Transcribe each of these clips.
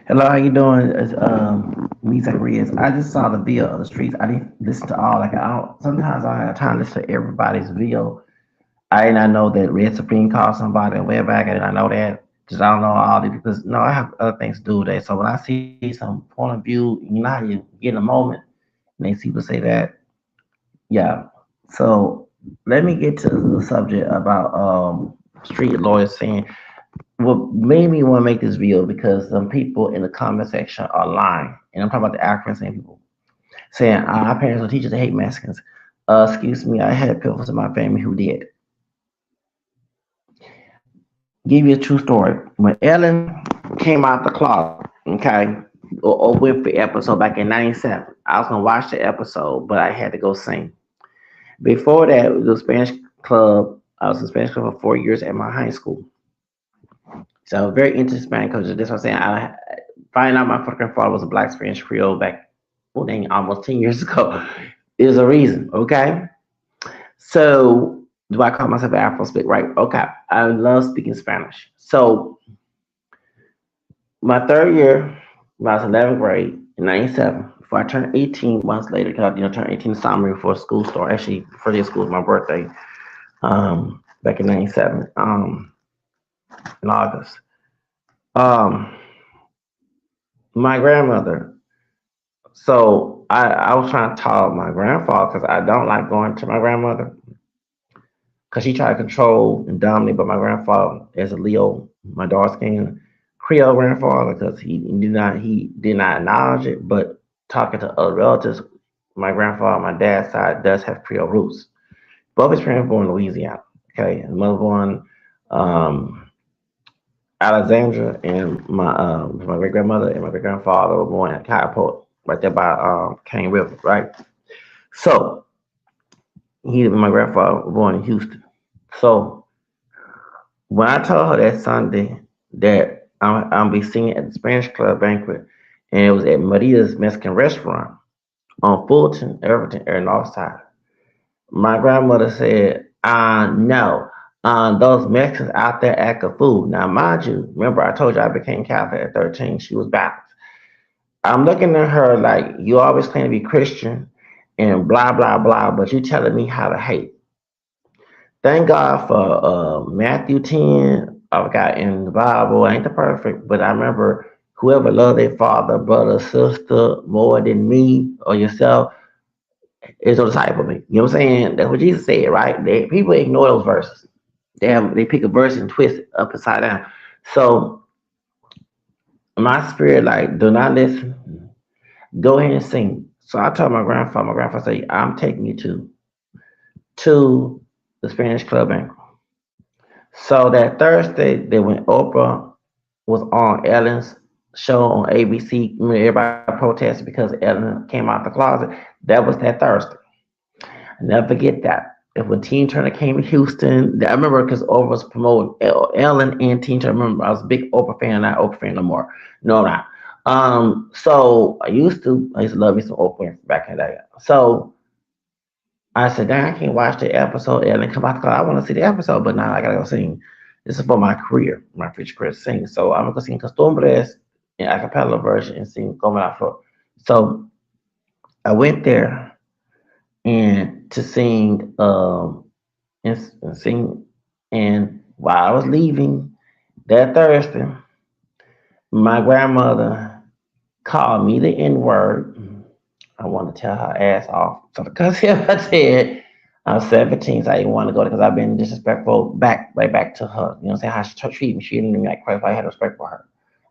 Hello, how you doing? It's me, Zacharias. I just saw the video of the streets. I didn't listen to all. Like I don't, sometimes I don't have time to listen to everybody's video. I did not know that Red Supreme called somebody way back. I did not know that. Just I don't know all the because no, I have other things to do today. So when I see some point of view, you know how you get in a moment and they see people say that, yeah. So let me get to the subject about street lawyers saying what made me want to make this video because some people in the comment section are lying, and I'm talking about the African people saying our parents or teachers hate Mexicans. Excuse me, I had people in my family who did. Give you a true story. When Ellen came out the closet, okay, or with the episode back in '97, I was gonna watch the episode, but I had to go sing. Before that, it was a Spanish club. I was in Spanish club for 4 years at my high school. So I was very into Spanish culture. That's what I'm saying. I finding out my fucking father was a black Spanish Creole back, well, dang, almost 10 years ago is a reason, okay? So, do I call myself Afro speak? Right, okay. I love speaking Spanish. So, my third year, when I was 11th grade in '97, before I turned 18 months later, because I turned 18 summer before school started. Actually, first day of school was my birthday, back in '97, in August. Um, my grandmother. So I was trying to talk my grandfather because I don't like going to my grandmother because she tried to control and dominate. But my grandfather, as a Leo, my dark skin Creole grandfather, because he did not acknowledge it. But talking to other relatives, my grandfather, on my dad's side, does have Creole roots. Both his parents born in Louisiana. Okay, his mother born um, Alexandra, and my great grandmother and my great grandfather were born in Kaiaport, right there by Cane River, right? So he and my grandfather were born in Houston. So when I told her that Sunday that I'm be singing at the Spanish Club banquet, and it was at Maria's Mexican restaurant on Fulton, Everton, Air Northside, my grandmother said, no, those Mexicans out there act a fool. Now, mind you, remember I told you I became Catholic at 13. She was Baptist. I'm looking at her like, you always claim to be Christian and blah, blah, blah, but you telling me how to hate. Thank God for Matthew 10. I've got in the Bible, ain't the perfect, but I remember whoever loved their father, brother, sister more than me or yourself is no disciple of me. You know what I'm saying? That's what Jesus said, right? People ignore those verses. They pick a verse and twist it up upside down. So my spirit, like, do not listen. Go ahead and sing. So I told my grandfather said, I'm taking you to the Spanish Club banquet. So that Thursday, that when Oprah was on Ellen's show on ABC, when everybody protested because Ellen came out the closet, that was that Thursday. I never forget that. If when Teen Turner came to Houston, I remember because Oprah was promoting Ellen and Teen Turner. I remember I was a big Oprah fan, not Oprah fan no more. No, I'm not. So I used to love me some Oprah back in the day. So I said, "Dang, I can't watch the episode." And then come out because I want to see the episode, but now I gotta go sing. This is for my career, my future career to sing. So I'm gonna sing Costumbres in a cappella version and sing Como la Flor. So I went there and to sing and sing. And while I was leaving that Thursday, my grandmother called me the N word. I want to tell her ass off. So because if I said I'm 17, so I didn't want to go there because I've been disrespectful back right back to her. You know what I'm saying? How she treated me. She didn't even like Christ. I had respect for her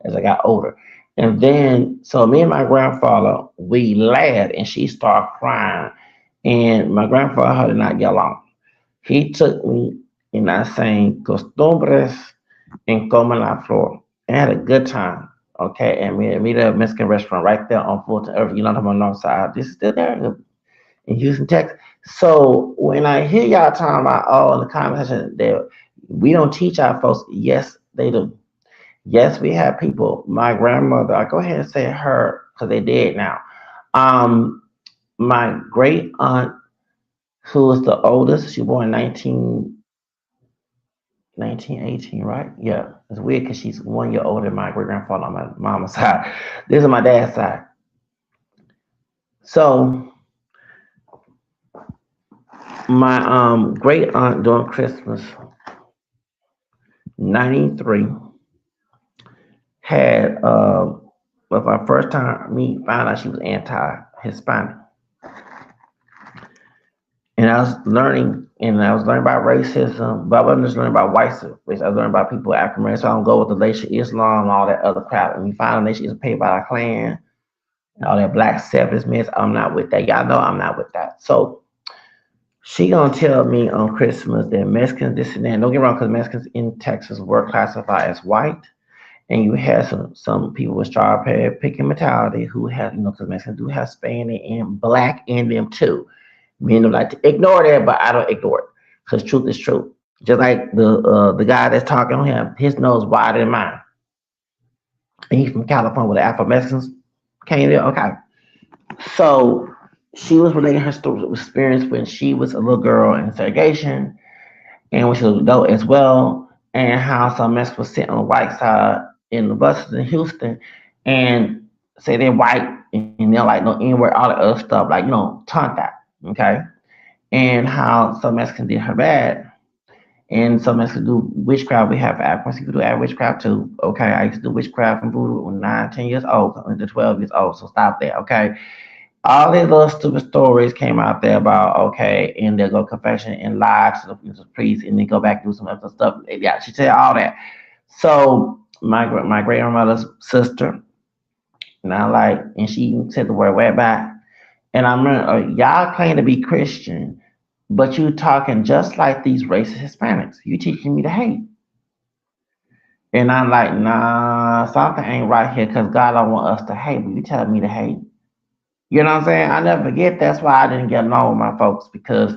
as I got older. And then so me and my grandfather, we laughed and she started crying. And my grandfather her did not get along. He took me and I sang Costumbres and Como la Flor. And had a good time. Okay, and we meet at a Mexican restaurant right there on Fulton Irving. You know what I'm talking about? North side. This is still there in Houston, Texas. So when I hear y'all talking about in the conversation that we don't teach our folks, yes, they do. Yes, we have people. My grandmother, I go ahead and say her because they dead now. Um, my great aunt, who was the oldest, she was born in 19, 1918, right? Yeah. It's weird because she's 1 year older than my great grandfather on my mama's side. This is my dad's side. So my great aunt during Christmas, 93, had but my first time me found out she was anti-Hispanic. And I was learning about racism, but I wasn't just learning about white race. I was learning about people African American. So I don't go with the Nation of Islam and all that other crap. And you find a nation is paid by a clan and all that black separatist mess. I'm not with that. Y'all know I'm not with that. So she gonna tell me on Christmas that Mexicans this and that. Don't get me wrong, because Mexicans in Texas were classified as white, and you had some people with strawberry picking mentality who have because Mexicans do have Spanish and black in them too. Men don't like to ignore that, but I don't ignore it because truth is truth. Just like the guy that's talking on him, his nose wider than mine, and he's from California with the Afro Mexicans came there. Okay, so she was relating her story experience when she was a little girl in segregation and when she was adult as well, and how some Mexicans was sitting on the white side in the buses in Houston and say they're white and they're like no N word, all that other stuff, like taunt that. Okay. And how some Mexicans did her bad. And some Mexicans do witchcraft. We have Africans who do witchcraft too. Okay. I used to do witchcraft and voodoo when 9, 10 years old, to 12 years old. So stop there. Okay. All these little stupid stories came out there about okay, and they'll go confession and lie to the priest, and then go back and do some other stuff. Yeah, she said all that. So my great grandmother's sister, and I like, and she said the word way back. And I remember y'all claim to be Christian, but you talking just like these racist Hispanics. You teaching me to hate. And I'm like, nah, something ain't right here because God don't want us to hate, but you telling me to hate. You know what I'm saying? I never forget. That's why I didn't get along with my folks because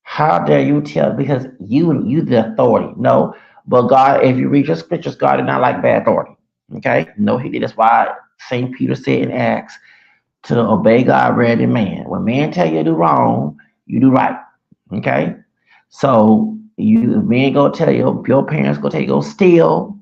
how dare you tell? Because you the authority. No, but God, if you read your scriptures, God did not like bad authority. Okay, no, He did. That's why Saint Peter said in Acts to obey God rather than man. When man tell you to do wrong, you do right. Okay, so you men go tell your parents go tell you go steal,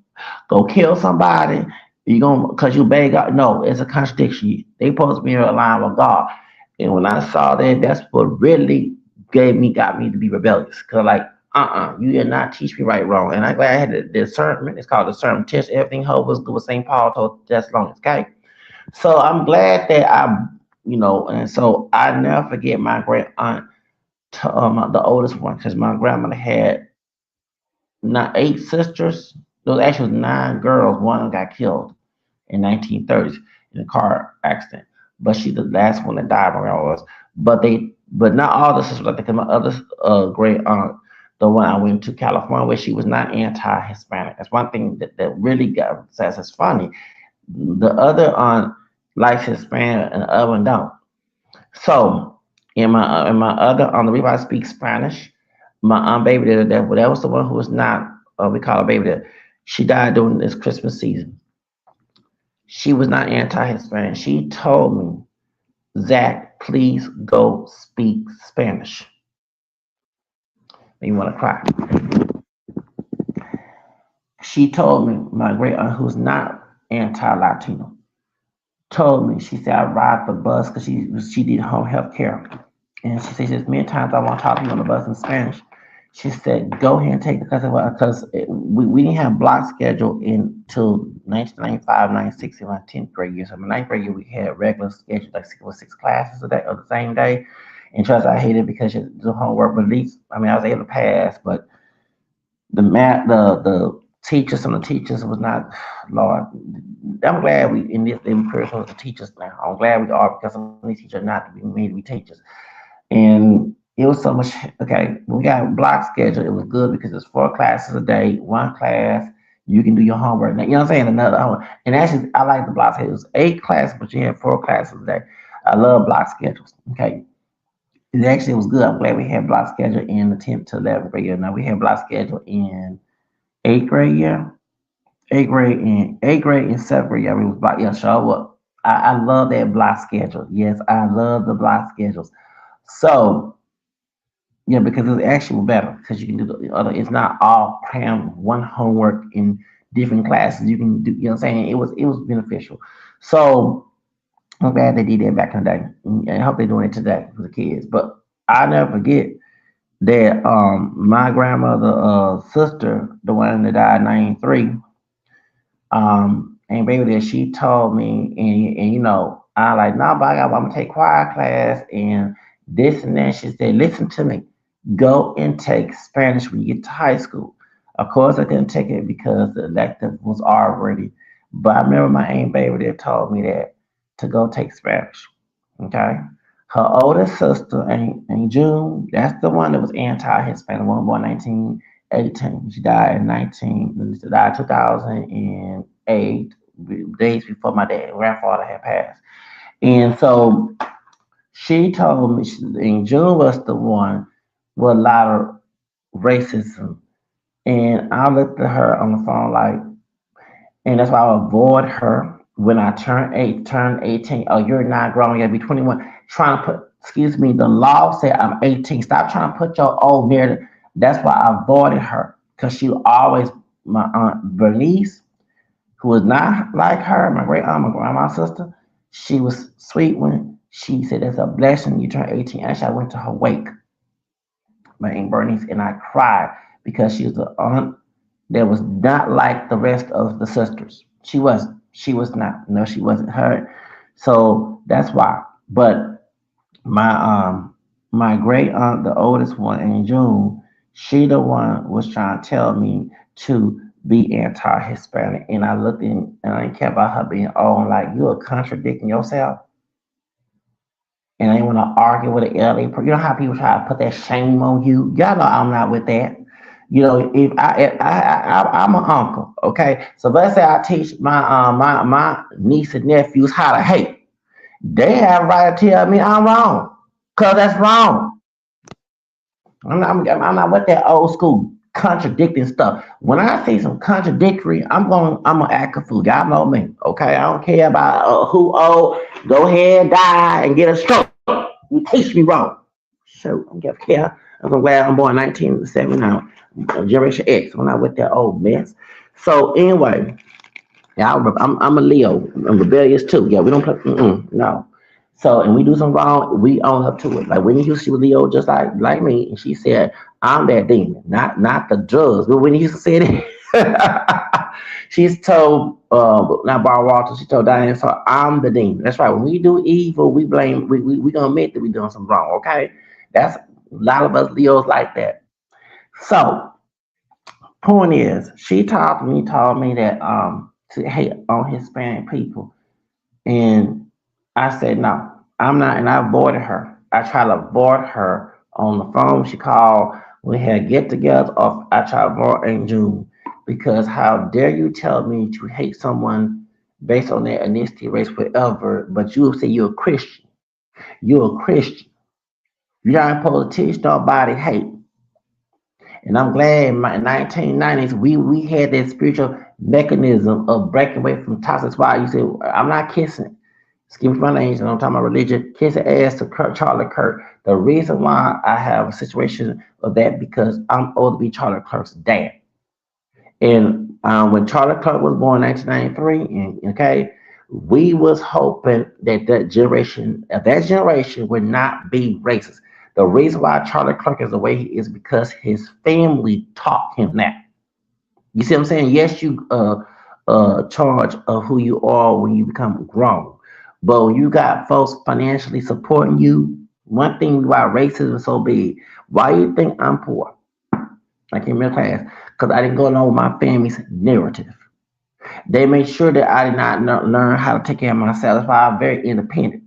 go kill somebody. You gonna because you obey God. No, it's a contradiction. They supposed to be in line with God. And when I saw that, that's what really got me to be rebellious. Cause like, you did not teach me right wrong. And I'm glad I had the discernment. It's called discernment. Test everything. Hope was good. With St. Paul told Thessalonians. Okay. So I'm glad that and so I never forget my great aunt, the oldest one, because my grandmother had not 8 sisters. Those actually was 9 girls. One got killed in 1930s in a car accident, but she's the last one that died. My grandma was, but not all the sisters. I think my other great aunt, the one I went to California with, she was not anti-Hispanic. That's one thing that really got says it's funny. The other aunt likes Hispanic and the other one don't. So in my other on the reason I speak Spanish, my aunt baby that was the one who was not we call her baby that she died during this Christmas season. She was not anti-Hispanic. She told me, Zach, please go speak Spanish. You want to cry. She told me, my great aunt, who's not anti-Latino, told me, she said, I ride the bus because she did home health care. And she said, there's many times I want to talk to you on the bus in Spanish. She said, go ahead and take the class because we didn't have block schedule until 1995, 96 in my 10th grade year. So in my ninth grade year, we had regular schedule, like six classes a day or the same day. And trust I hated it because you do homework, but at least, I mean, I was able to pass, but the math, the teachers, some of the teachers was not, Lord, I'm glad we in this person was the teachers now. I'm glad we are because some of these teachers are not to be made to be teachers. And it was so much okay. We got block schedule. It was good because it's 4 classes a day, one class. You can do your homework. Now, you know what I'm saying? Another homework. And actually, I like the block schedule. It was 8 classes, but you had 4 classes a day. I love block schedules. Okay. And actually, it was good. I'm glad we had block schedule in the 10th to 11th grade year. Now we had block schedule in 8th grade year, 8th grade and 7th grade year. It was block. Yeah, show up. I love that block schedule. Yes, I love the block schedules. So Yeah, because it's actually better because you can do the other. It's not all crammed one homework in different classes. You can do. You know what I'm saying? It was beneficial. So I'm glad they did that back in the day, and I hope they're doing it today for the kids. But I never forget that my grandmother sister, the one that died in '93, and baby that she told me, and I like, no, but I'm gonna take choir class and this and that. She said, listen to me, go and take Spanish when you get to high school. Of course, I couldn't take it because the elective was already. But I remember my aunt baby that told me that to go take Spanish. Okay. Her older sister, Aunt June, that's the one that was anti-Hispanic, one born 1918. She died in 19, she died 2008, days before my dad, grandfather had passed. And so she told me, and June was the one with a lot of racism. And I looked at her on the phone like, and that's why I avoid her when I turn 18. Oh, you're not grown yet, be 21. Trying to put, excuse me, the law said I'm 18. Stop trying to put your old narrative. That's why I avoided her because she always, my aunt Bernice, who was not like her, my great aunt, my grandma's sister, she was sweet when she said it's a blessing you turn 18. Actually, I went to her wake, my aunt Bernice, and I cried because she was the aunt that was not like the rest of the sisters. She wasn't. She was not. No, she wasn't her. So that's why. But my my great aunt, the oldest one in June, she the one was trying to tell me to be anti-Hispanic, and I looked in and I didn't care about her being old. Like you are contradicting yourself, and I didn't want to argue with an elderly. You know how people try to put that shame on you. Y'all know I'm not with that. If I'm an uncle, okay. So let's say I teach my niece and nephews how to hate. They have a right to tell me I'm wrong, cause that's wrong. I'm not with that old school contradicting stuff. When I see some contradictory, I'm gonna act a fool. Y'all know me, okay? I don't care about who old. Go ahead, die and get a stroke. You teach me wrong. So I don't care. I'm glad I'm born 1979, Generation X. I'm not with that old mess. So anyway, yeah, I'm a Leo. I'm rebellious too. Yeah, we don't play. No. So, and we do something wrong, we own up to it. Like when you she was Leo, just like me, and she said, "I'm that demon, not the drugs." But when you used to say that, she's told not Barbara Walters, she told Diane, "So I'm the demon." That's right. When we do evil, we blame. We gonna admit that we doing something wrong. Okay, that's a lot of us Leos like that. So, point is, she told me that to hate on Hispanic people. And I said, no, I'm not. And I avoided her. I tried to avoid her on the phone. She called. We had get together. Or I tried to avoid in June because how dare you tell me to hate someone based on their ethnicity, race, whatever, but you say you're a Christian. You're a Christian. You're not supposed to teach nobody hate. And I'm glad in my 1990s we had that spiritual mechanism of breaking away from toxic. That's why you say I'm not kissing. Excuse me for my name, and I'm talking about religion. Kissing ass to Charlie Kirk. The reason why I have a situation of that because I'm old to be Charlie Kirk's dad. And when Charlie Kirk was born in 1993, and okay, we was hoping that that generation would not be racist. The reason why Charlie Kirk is the way he is because his family taught him that. You see what I'm saying? Yes, you charge of who you are when you become grown. But when you got folks financially supporting you, one thing why racism is so big. Why you think I'm poor? Like in middle class, because I didn't go along with my family's narrative. They made sure that I did not learn how to take care of myself. That's why I'm very independent.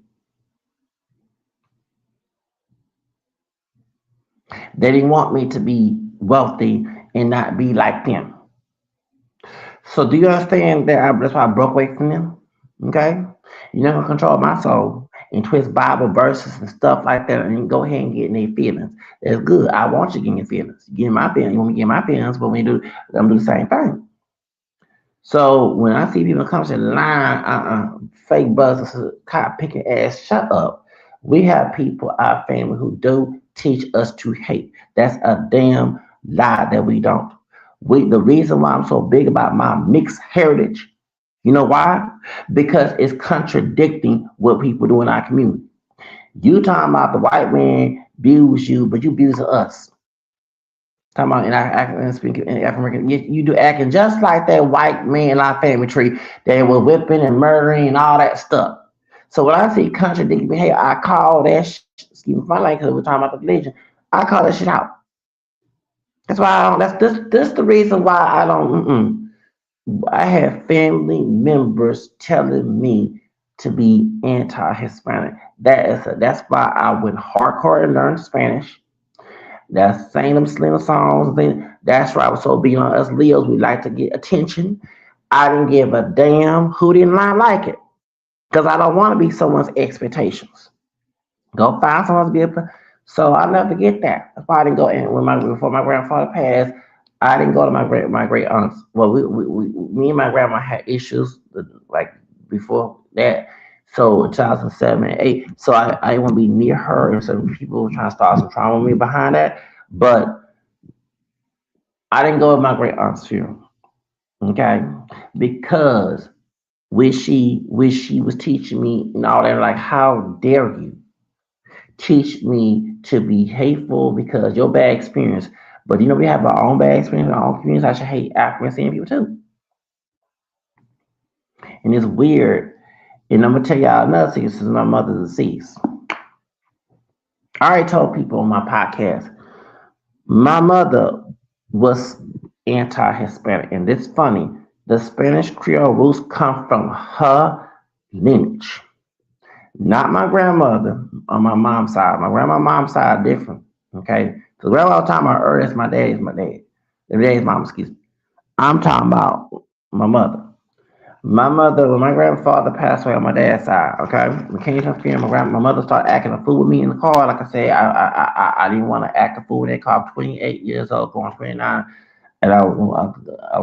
They didn't want me to be wealthy and not be like them. So do you understand that that's why I broke away from them? Okay? You're not gonna control my soul and twist Bible verses and stuff like that and go ahead and get in their feelings. That's good. I want you to get in your feelings. Get in my feelings. You want me to get in my feelings, but when you do, I'm gonna do the same thing. So when I see people come to the line, fake buzzers, cop picking ass, shut up. We have people, our family, who do teach us to hate. That's a damn lie that we don't. The reason why I'm so big about my mixed heritage, you know why? Because it's contradicting what people do in our community. You talking about the white man abuse you, but you abuse us. Talking about in our speaking in African, you do acting just like that white man in our family tree that was whipping and murdering and all that stuff. So when I see contradicting behavior, I call that excuse me, my language, because we're talking about the religion. I call that shit out. That's why I don't. That's the reason why I don't. I have family members telling me to be anti-Hispanic. That's why I went hardcore and learned Spanish. That's sang them slim songs. Then that's why I was so big on us Leos. We like to get attention. I didn't give a damn who did not like it because I don't want to be someone's expectations. Go find someone to be able. So I'll never forget that. That's why I didn't go. And before my grandfather passed, I didn't go to my great aunts. Well, me and my grandma had issues like before that. So in 2007 and 8. So I didn't want to be near her, and some people were trying to start some trauma with me behind that. But I didn't go to my great aunt's funeral, okay, because when she was teaching me and all that, like, how dare you teach me to be hateful because your bad experience. But we have our own bad experience, our own experience. I should hate African American people too. And it's weird. And I'm gonna tell y'all another thing since my mother's deceased. I already told people on my podcast, my mother was anti-Hispanic, and this funny. The Spanish Creole roots come from her lineage, not my grandmother on my mom's side. My mom's side different. Okay, so grandma talking about her, that's my dad. Is my dad. The dad's mom, excuse me. I'm talking about my mother. My mother, when my grandfather passed away on my dad's side, okay, we came to funeral. My mother started acting a fool with me in the car. Like I said, I didn't want to act a fool in that car. I'm 28 years old, going 29, and I was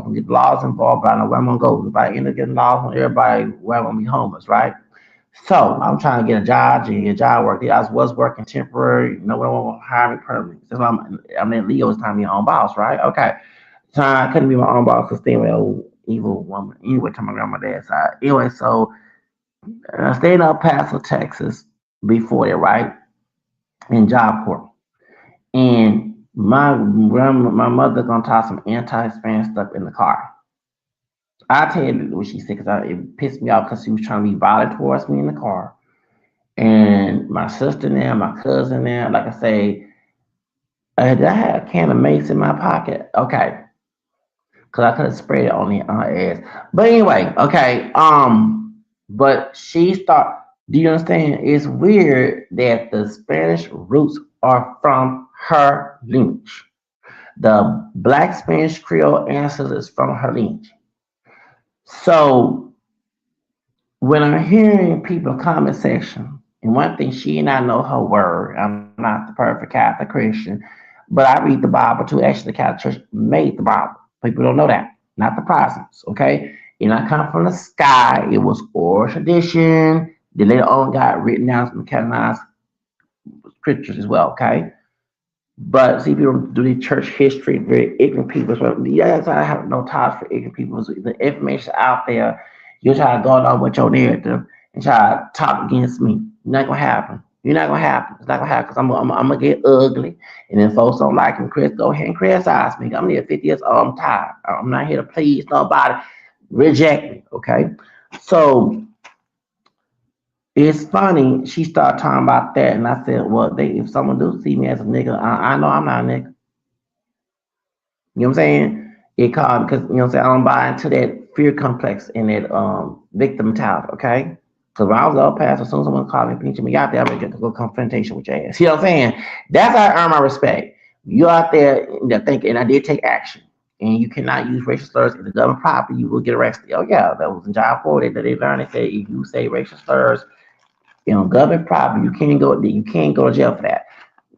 gonna get laws involved. But I know where I'm gonna go. If I end up getting laws on everybody, where I'm gonna be homeless, right? So I'm trying to get a job and get a job work. I was working temporary. No one will hire me permanently. So I'm in Leo. It's time to be my own boss, right? Okay. So I couldn't be my own boss because staying with an evil woman. Anyway, to my dad's side. Anyway, so I stayed in El Paso, Texas before that, right? In Job Corps. And my mother gonna talk some anti-Hispanic stuff in the car. I tell you what she said because it pissed me off because she was trying to be violent towards me in the car. And my sister now, my cousin now, like I say, I had a can of mace in my pocket. Okay, because I could have sprayed it on the ass. But anyway, okay. But she thought, do you understand? It's weird that the Spanish roots are from her lineage. The Black Spanish Creole ancestors from her lineage. So when I'm hearing people comment section, and one thing she and I know her word, I'm not the perfect Catholic Christian, but I read the Bible too. Actually, the Catholic Church made the Bible. People don't know that, not the Protestants, okay? And I come from the sky. It was oral tradition. Then later on got written down some canonized scriptures as well, okay? But see, people do the church history, very ignorant people. So yes, I have no tolerance for ignorant people. So the information out there, you try to go along with your narrative and try to talk against me. Not gonna happen. You're not gonna happen. It's not gonna happen because I'm gonna get ugly. And then folks don't like me. Chris, go ahead and criticize me. I'm near 50 years old. I'm tired. I'm not here to please nobody. Reject me, okay? So it's funny. She started talking about that, and I said, "Well, if someone do see me as a nigga, I know I'm not a nigga. You know what I'm saying? It called because you know what I'm saying. I don't buy into that fear complex and that victim mentality. Okay, because when I was up past, as soon as someone called me, pinching me out there, I'm ready to go confrontation with your ass. You know what I'm saying? That's how I earn my respect. You out there thinking, and I did take action. And you cannot use racial slurs in the government property. You will get arrested. Oh yeah, that was in job 4 that they learned. They said if you say racial slurs government property, you can't go to jail for that.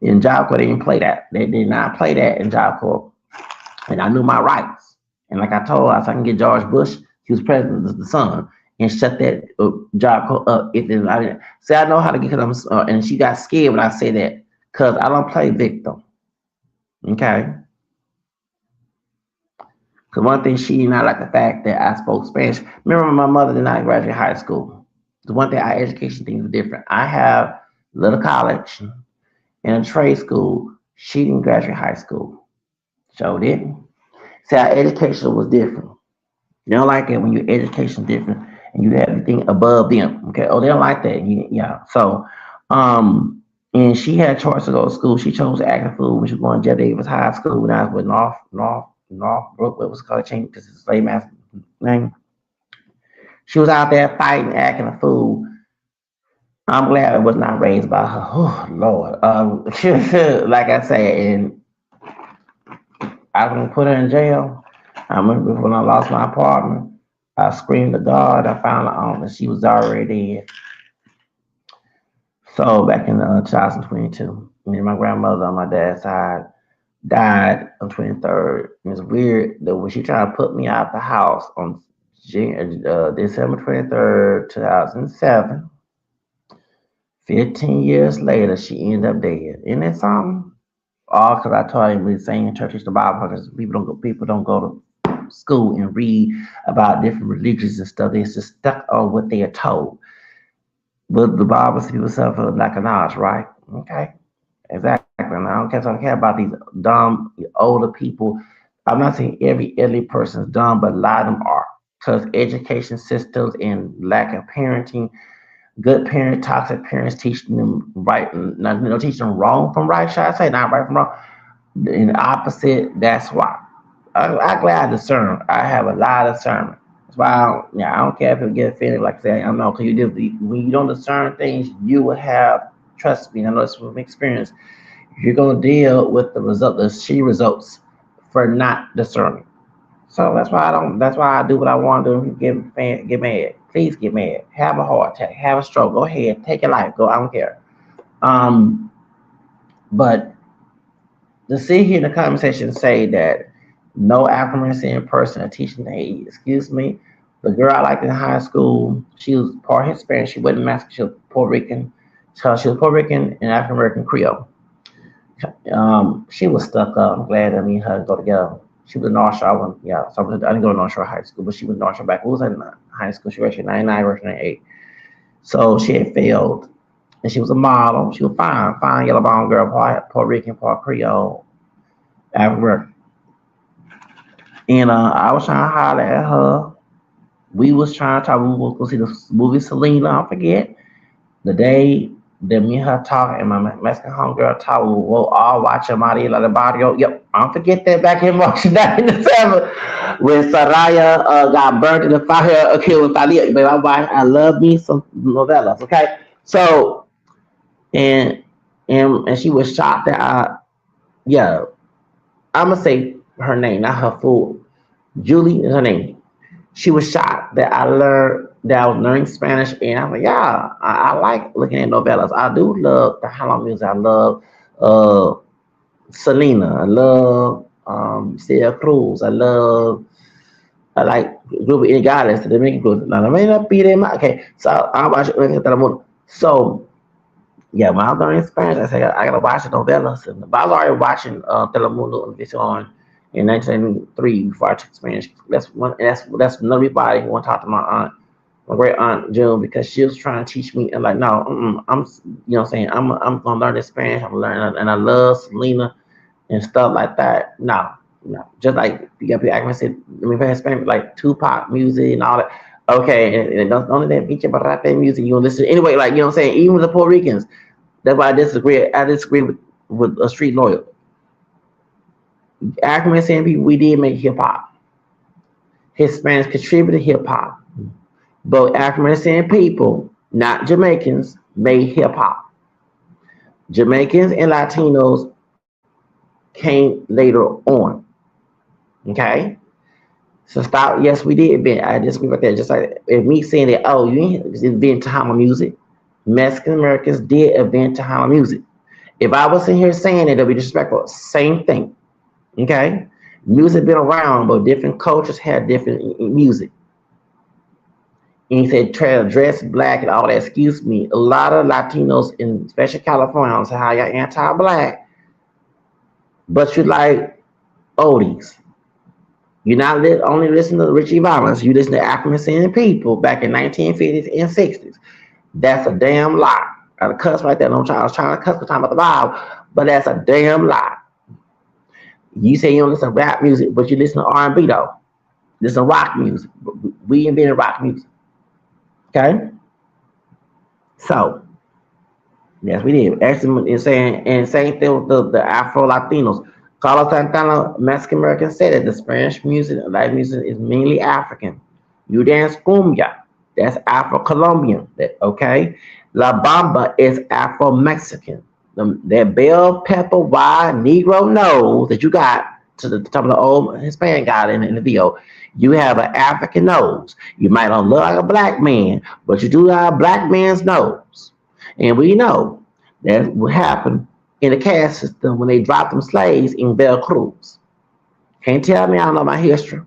In Job Corps, they didn't play that. They did not play that in Job Corps. And I knew my rights. And like I told us, I can get George Bush, he was president, the son, and shut that Job Corps up. If I didn't say I know how to get them, and she got scared when I said that because I don't play victim. Okay, because one thing she did not like the fact that I spoke Spanish. Remember, my mother did not graduate high school. The one thing our education thing was different. I have little college and a trade school. She didn't graduate high school. So didn't. See, our education was different. They don't like it when your education different and you have everything above them. Okay. Oh, they don't like that. Yeah. So, and she had a choice to go to school. She chose acting food when she was going to Jeff Davis High School when I was with Northbrook. What was it called? Change because it's the same as name. She was out there fighting, acting a fool. I'm glad I was not raised by her. Oh Lord. Like I said, and I was gonna put her in jail. I remember when I lost my apartment, I screamed to God. I found out that she was already dead. So back in 2022, me and my grandmother on my dad's side died on 23rd. And it's weird that when she tried to put me out the house on December 23rd, 2007, 15 years later, she ended up dead. Isn't that something? All because I taught him to sing in church, the Bible, because people don't go to school and read about different religions and stuff. They're just stuck on what they are told. But the Bible says people suffer like a knowledge, right? Okay, exactly. And I don't care about these dumb older people. I'm not saying every elderly person is dumb, but a lot of them are. Because education systems and lack of parenting, good parents, toxic parents teaching them right, not teaching them wrong from right. Should I say not right from wrong? In the opposite, that's why. I'm glad I discern. I have a lot of discernment. That's why I don't care if people get offended. Like I say, I know because when you don't discern things, you will have. Trust me, I know this from experience. You're gonna deal with the results for not discerning. So that's why I don't. That's why I do what I want to do. Get mad. Please get mad. Have a heart attack. Have a stroke. Go ahead. Take your life. Go. I don't care. Um, but to sit here in the conversation say that no African American person are teaching, hey, excuse me, the girl I liked in high school, she was part Hispanic, she wasn't Mexican, she was Puerto Rican. So she was Puerto Rican and African American Creole. She was stuck up. I'm glad that me and her go together. She was in North Shore. I didn't go to North Shore High School, but she was North Shore back. Who was in high school? She was in 99 versus 98. So she had failed. And she was a model. She was fine yellow bone girl, Puerto Rican, Puerto Creole, African. And I was trying to holler at her. We was trying to talk. We was going to see the movie Selena. I forget the day that me and her talk and my Mexican homegirl talk. We will all watch Maria La Barrio. Yep, I don't forget that back in March 1997 when Saraya got burnt in the fire, killed with Thalia. But I love me some novellas. Okay, so and she was shocked that yeah, I'm gonna say her name, not her full. Julie is her name. She was shocked that I was learning Spanish, and I'm like, yeah, I like looking at novellas. I do love the Harlem music. I love uh, Selena. I love Celia Cruz. I like Grupo Illegales, the Dominican group. Now, I may not be them. Okay, so I watch it. So yeah, when I was learning Spanish, I said I gotta watch the novellas. But I was already watching Telemundo on in 1973 before I took Spanish. That's another reason why I didn't want to talk to my aunt, my great aunt June, because she was trying to teach me and like no, I'm what I'm saying I'm gonna learn this Spanish. I'm learning and I love Selena and stuff like that. No, just like you got people acting said, I mean, Hispanic like Tupac music and all that. Okay, and don't only that beat you about that music you listen anyway. Like what I'm saying, even the Puerto Ricans. That's why I disagree. I disagree with a street loyal. African American people, we did make hip hop. Hispanics contributed hip hop. But African American people, not Jamaicans, made hip hop. Jamaicans and Latinos came later on. Okay? So stop. Yes, we did invent. I disagree with that. Just like if me saying that, oh, you ain't invent Tahama music. Mexican Americans did invent Tahama music. If I was in here saying it, it'll be disrespectful. Same thing. Okay? Music been around, but different cultures had different music. And he said, try to dress black and all that. Excuse me. A lot of Latinos, in especially California, say how you're anti-black, but you like oldies. You're not only listening to Richie Valens. You listen to African descendant people back in 1950s and 60s. That's a damn lie. I got to cuss right there. I was trying to cuss because I'm about the Bible, but that's a damn lie. You say you don't listen to rap music, but you listen to R&B though. Listen to rock music. We invented rock music. Okay? So, yes, we did. Actually, and same thing with the Afro Latinos. Carlos Santana, Mexican American, said that the Spanish music, light music, is mainly African. You dance cumbia, that's Afro Colombian. Okay, La Bamba is Afro Mexican. That bell pepper wide Negro nose that you got to the top of the old Hispanic guy in the video. You have an African nose. You might not look like a black man, but you do have a black man's nose. And we know that's what happened in the caste system when they dropped them slaves in Veracruz. Can't tell me I don't know my history.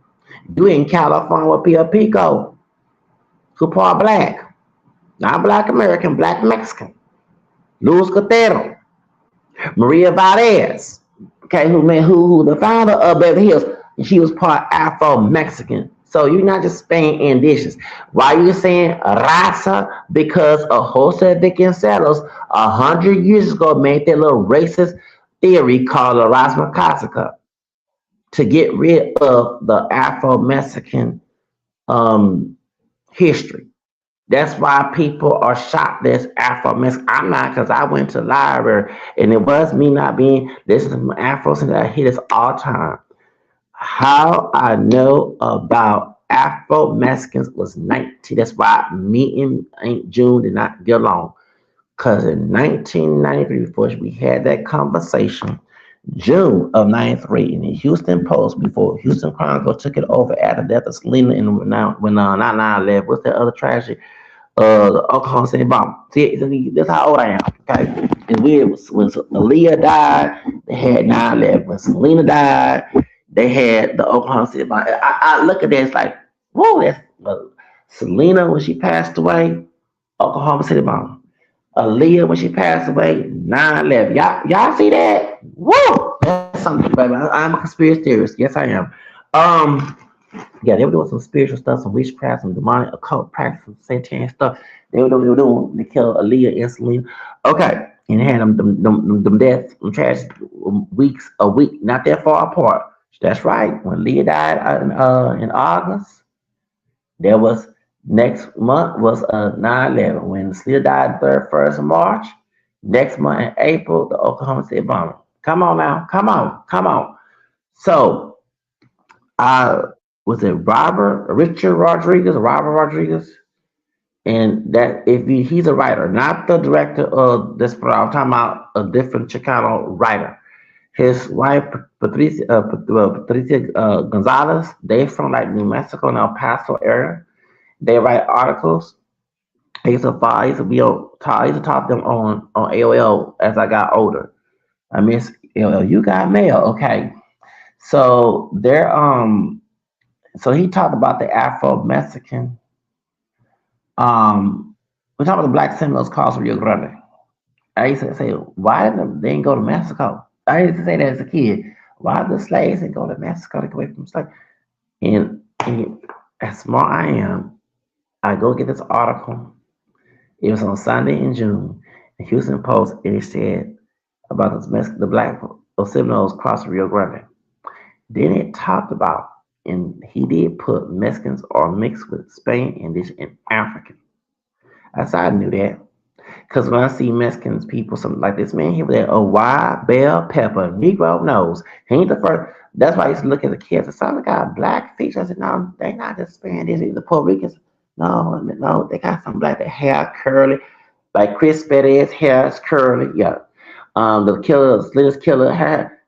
You in California with Pia Pico, who part black, not black American, black Mexican. Luis Cotero, Maria Valdez, okay, who the founder of Beverly Hills, and she was part Afro Mexican. So you're not just Spain and dishes. Why are you saying raza? Because a Jose Vasconcelos 100 years ago made that little racist theory called the raza Macassica to get rid of the Afro Mexican um, history. That's why people are shocked that's Afro Mexican. I'm not, because I went to the library and it was me not being listening to Afro since I hear this all the time. How I know about Afro Mexicans was 19. That's why me and Aunt June did not get along. Because in 1993, before we had that conversation, June of 93, in the Houston Post, before Houston Chronicle took it over after the death of Selena and when not 9/11, what's that other tragedy? The Oklahoma City bomb. See, that's how old I am. Okay, it's weird. When Aaliyah died, they had 9/11. When Selena died, they had the Oklahoma City bomb. I look at that, it's like, whoa, that's Selena when she passed away, Oklahoma City bomb. Aaliyah when she passed away, 9/11. Y'all see that? Whoa, that's something, baby. I'm a conspiracy theorist. Yes, I am. Um, yeah, they were doing some spiritual stuff, some witchcraft, some demonic occult practice, some satanic stuff. They were doing to kill Aaliyah and Selena. Okay, and they had them deaths, them trash weeks a week, not that far apart. That's right. When Leah died in August, there was next month was 9/11. When Leah died 1st of March, next month in April, the Oklahoma City bombing. Come on now, come on, come on. So I was it Robert Rodriguez, and that if he's a writer, not the director of Desperado. I'm talking about a different Chicano writer. His wife Patricia Gonzalez, they from like New Mexico and El Paso area. They write articles. I used to be on. I used to talk to them on AOL as I got older. I miss AOL. You got mail, okay? So they're So he talked about the Afro Mexican. We talked about the Black Seminoles cross Rio Grande. I used to say, why didn't they didn't go to Mexico? I used to say that as a kid. Why the slaves didn't go to Mexico to get away from slaves? And as smart I am, I go get this article. It was on Sunday in June, the Houston Post, and it said about the Black Seminoles cross Rio Grande. Then it talked about, and he did put Mexicans are mixed with Spain and this and African. I knew that. Because when I see Mexicans, people, something like this man here with that white bell pepper, Negro nose, he ain't the first. That's why I used to look at the kids. I saw they got black features. I said, no, they not just Spanish. The Puerto Ricans, no, they got some black. Their hair curly, like Chris Perez hair is curly. Yeah. The killer, Slitter's killer hair.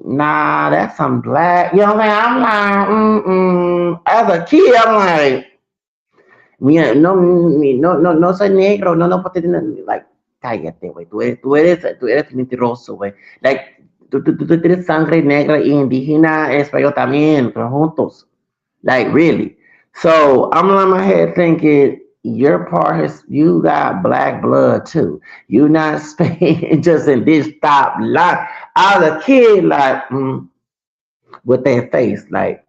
Nah, that's some black. You know what I'm saying? I'm like, As a kid, I'm like, mira, no soy negro, no, porque like, cállate, güey, tú eres mentiroso, güey. Like, tú tienes sangre negra y indígena, español también, pero juntos. Like, really. So, I'm on my head thinking, Your part is you got black blood too. You not staying just in this stop line. I was a kid like with that face like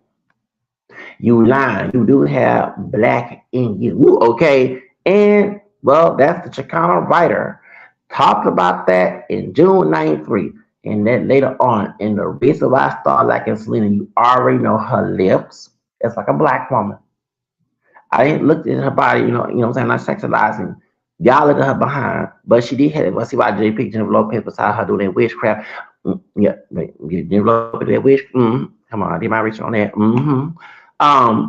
you lying. You do have black in you. Okay. And well, that's the Chicano writer. Talked about that in June 93. And then later on, in the reason why I started liking Selena, you already know her lips. It's like a black woman. I didn't look at her body, what I'm saying, not sexualizing. Y'all look at her behind, but she did have it. Well, see why JP Jennifer Lopez beside her doing that witchcraft. Yeah, Jennifer Lopez that witch. Come on, I did my research on that.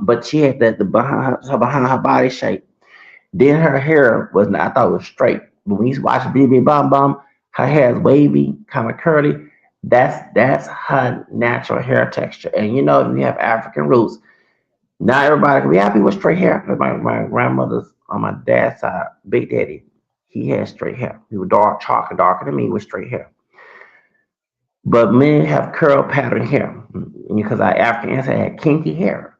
But she had that the behind her body shape. Then her hair was not, I thought it was straight. But when you watch BB Bum Bum, her hair is wavy, kind of curly. That's her natural hair texture. And if you have African roots, not everybody. We have people with straight hair. My grandmother's on my dad's side, Big Daddy, he had straight hair. He was dark, chocolate, darker than me with straight hair. But men have curl pattern hair because our African ancestors had kinky hair.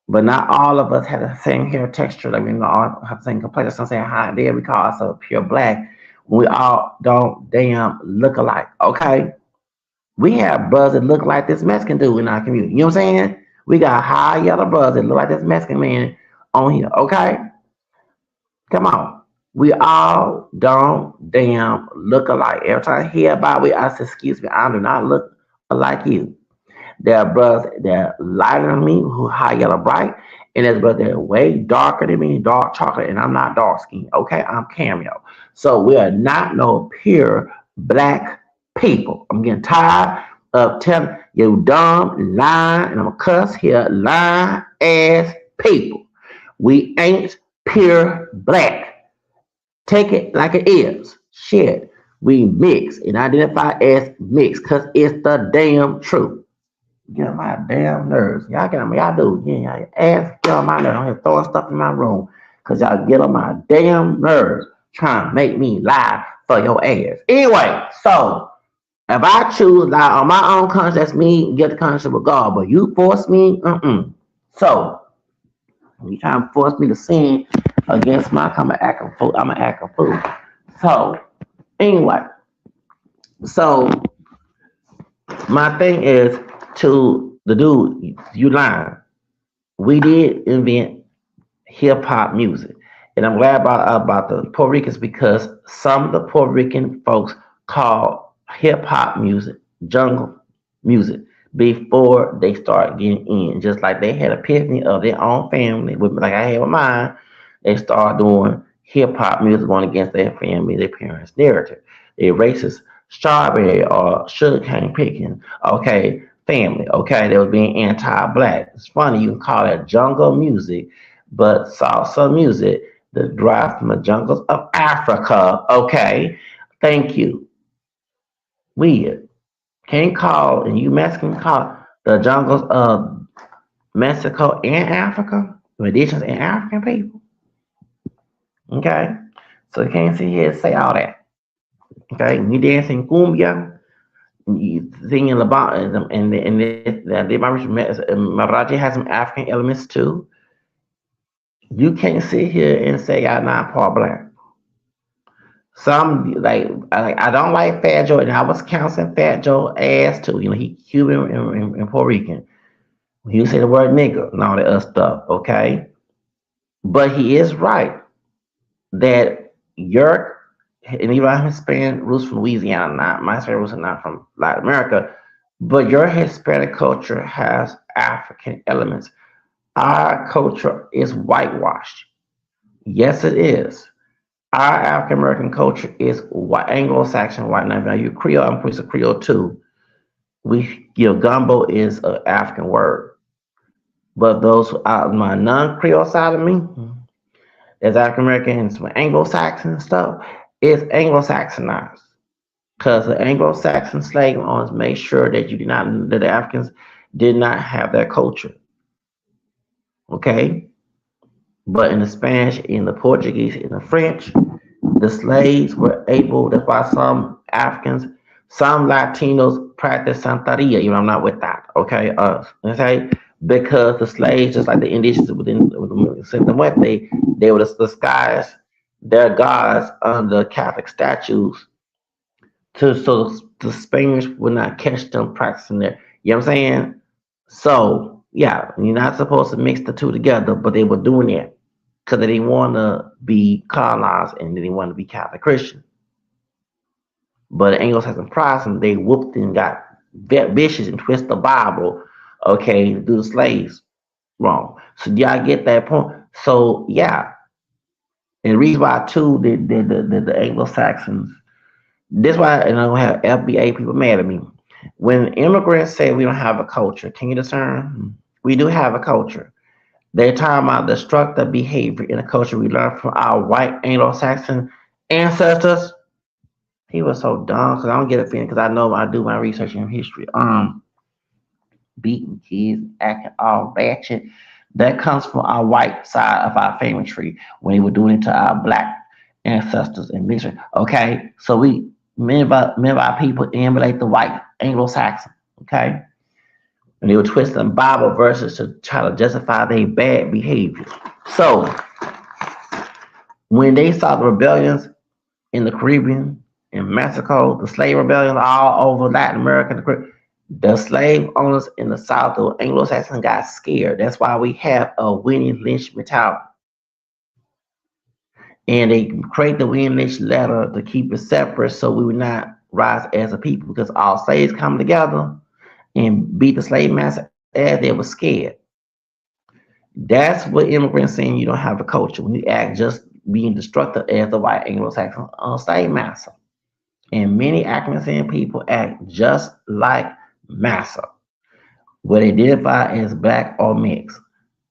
But not all of us had the same hair texture. Like we all have the same complexion. Some say high there we call ourselves pure black. We all don't damn look alike. Okay, we have brothers that look like this Mexican dude in our community. You know what I'm saying? We got high yellow brothers that look like this Mexican man on here. Okay, come on. We all don't damn look alike. Every time I hear about it, I say, excuse me, I do not look like you. There are brothers that are lighter than me, who high yellow bright, and there's brothers that are way darker than me, dark chocolate, and I'm not dark skinned. Okay, I'm cameo. So we are not no pure black people. I'm getting tired of telling you dumb, lying, and I'm a cuss here, lying ass people. We ain't pure black. Take it like it is. Shit. We mix and identify as mixed because it's the damn truth. Get on my damn nerves. Y'all get on me. Y'all do. Yeah, y'all ass get on my nerves. I'm here throwing stuff in my room because y'all get on my damn nerves trying to make me lie for your ass. Anyway, so if I choose lie on my own conscience, that's me get the conscience with God. But you force me, So you trying to force me to sin against my I'm an act of fool. I'm an act of fool. So anyway, so my thing is to the dude, you lying. We did invent hip hop music. And I'm glad about the Puerto Ricans because some of the Puerto Rican folks call hip hop music jungle music before they start getting in. Just like they had epiphany of their own family, like I had with mine, they start doing hip hop music going against their family, their parents' narrative. They're racist strawberry or sugarcane picking, okay, family, okay, they was being anti-black. It's funny, you can call it jungle music, but salsa music that derived from the jungles of Africa, okay, thank you. Weird. Can't call, and you Mexican call the jungles of Mexico and Africa, traditions and African people, okay? So you can't sit here and say all that, okay? You dancing cumbia, you singing Laban, and the Marathi has some African elements too. You can't sit here and say I'm not part black. Some I don't like Fat Joe, and I was counseling Fat Joe ass too. He Cuban and Puerto Rican. When you say the word nigger and all that other stuff, okay? But he is right that your and even I'm Hispanic roots from Louisiana, not my Hispanic roots are not from Latin America, but your Hispanic culture has African elements. Our culture is whitewashed. Yes, it is. Our African American culture is white, Anglo-Saxon white. Now you Creole, I'm pretty Creole too. Gumbo is an African word, but those out my non-Creole side of me, as African American and some Anglo-Saxon stuff, is Anglo-Saxonized. Because the Anglo-Saxon slave owners made sure that that the Africans did not have that culture. Okay? But in the Spanish, in the Portuguese, in the French, the slaves were able, that's why some Africans, some Latinos practice Santeria, even I'm not with that, okay? Okay? Because the slaves, just like the indigenous within Since the what they would disguise their gods under Catholic statues to so the Spaniards would not catch them practicing there. You know what I'm saying? So yeah, you're not supposed to mix the two together, but they were doing it because they didn't want to be colonized and they didn't want to be Catholic Christian. But the Anglo-Saxon Protestants, they whooped and got vicious and twist the Bible, okay, to do the slaves wrong. So y'all get that point. So yeah, and the reason why too the Anglo-Saxons. This why and I don't have FBA people mad at me. When immigrants say we don't have a culture, can you discern? We do have a culture. They're talking about destructive behavior in a culture we learned from our white Anglo-Saxon ancestors. He was so dumb because I don't get offended because I know I do my research in history. Beating kids, acting all ratchet. That comes from our white side of our family tree when they were doing it to our black ancestors and mixture. Okay, so many of our people emulate the white Anglo-Saxon. Okay, and they were twisting Bible verses to try to justify their bad behavior. So when they saw the rebellions in the Caribbean, in Mexico, the slave rebellions all over Latin America, the slave owners in the South, the Anglo-Saxons got scared. That's why we have a winning lynch mentality. And they create the winning lynch letter to keep it separate so we would not rise as a people because all slaves come together and beat the slave master as they were scared. That's what immigrants saying you don't have a culture when you act just being destructive as the white Anglo-Saxon slave master. And many African people act just like massa, where they identify as black or mixed.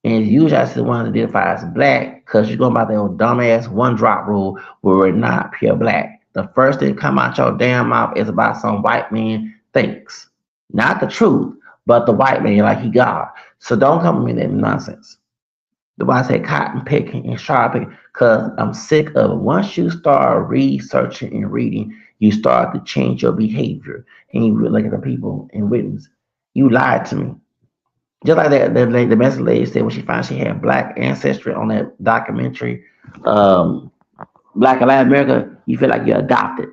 And usually I see the ones that identify as black because you're going by the old dumbass one drop rule where we're not pure black. The first thing come out your damn mouth is about some white man thinks. Not the truth, but the white man like he God. So don't come with me that nonsense. The why I say cotton picking and sharp picking, because I'm sick of it. Once you start researching and reading, you start to change your behavior. And you look at the people and witness. You lied to me. Just like the domestic lady said when she found she had black ancestry on that documentary, um, Black in Latin America, you feel like you're adopted.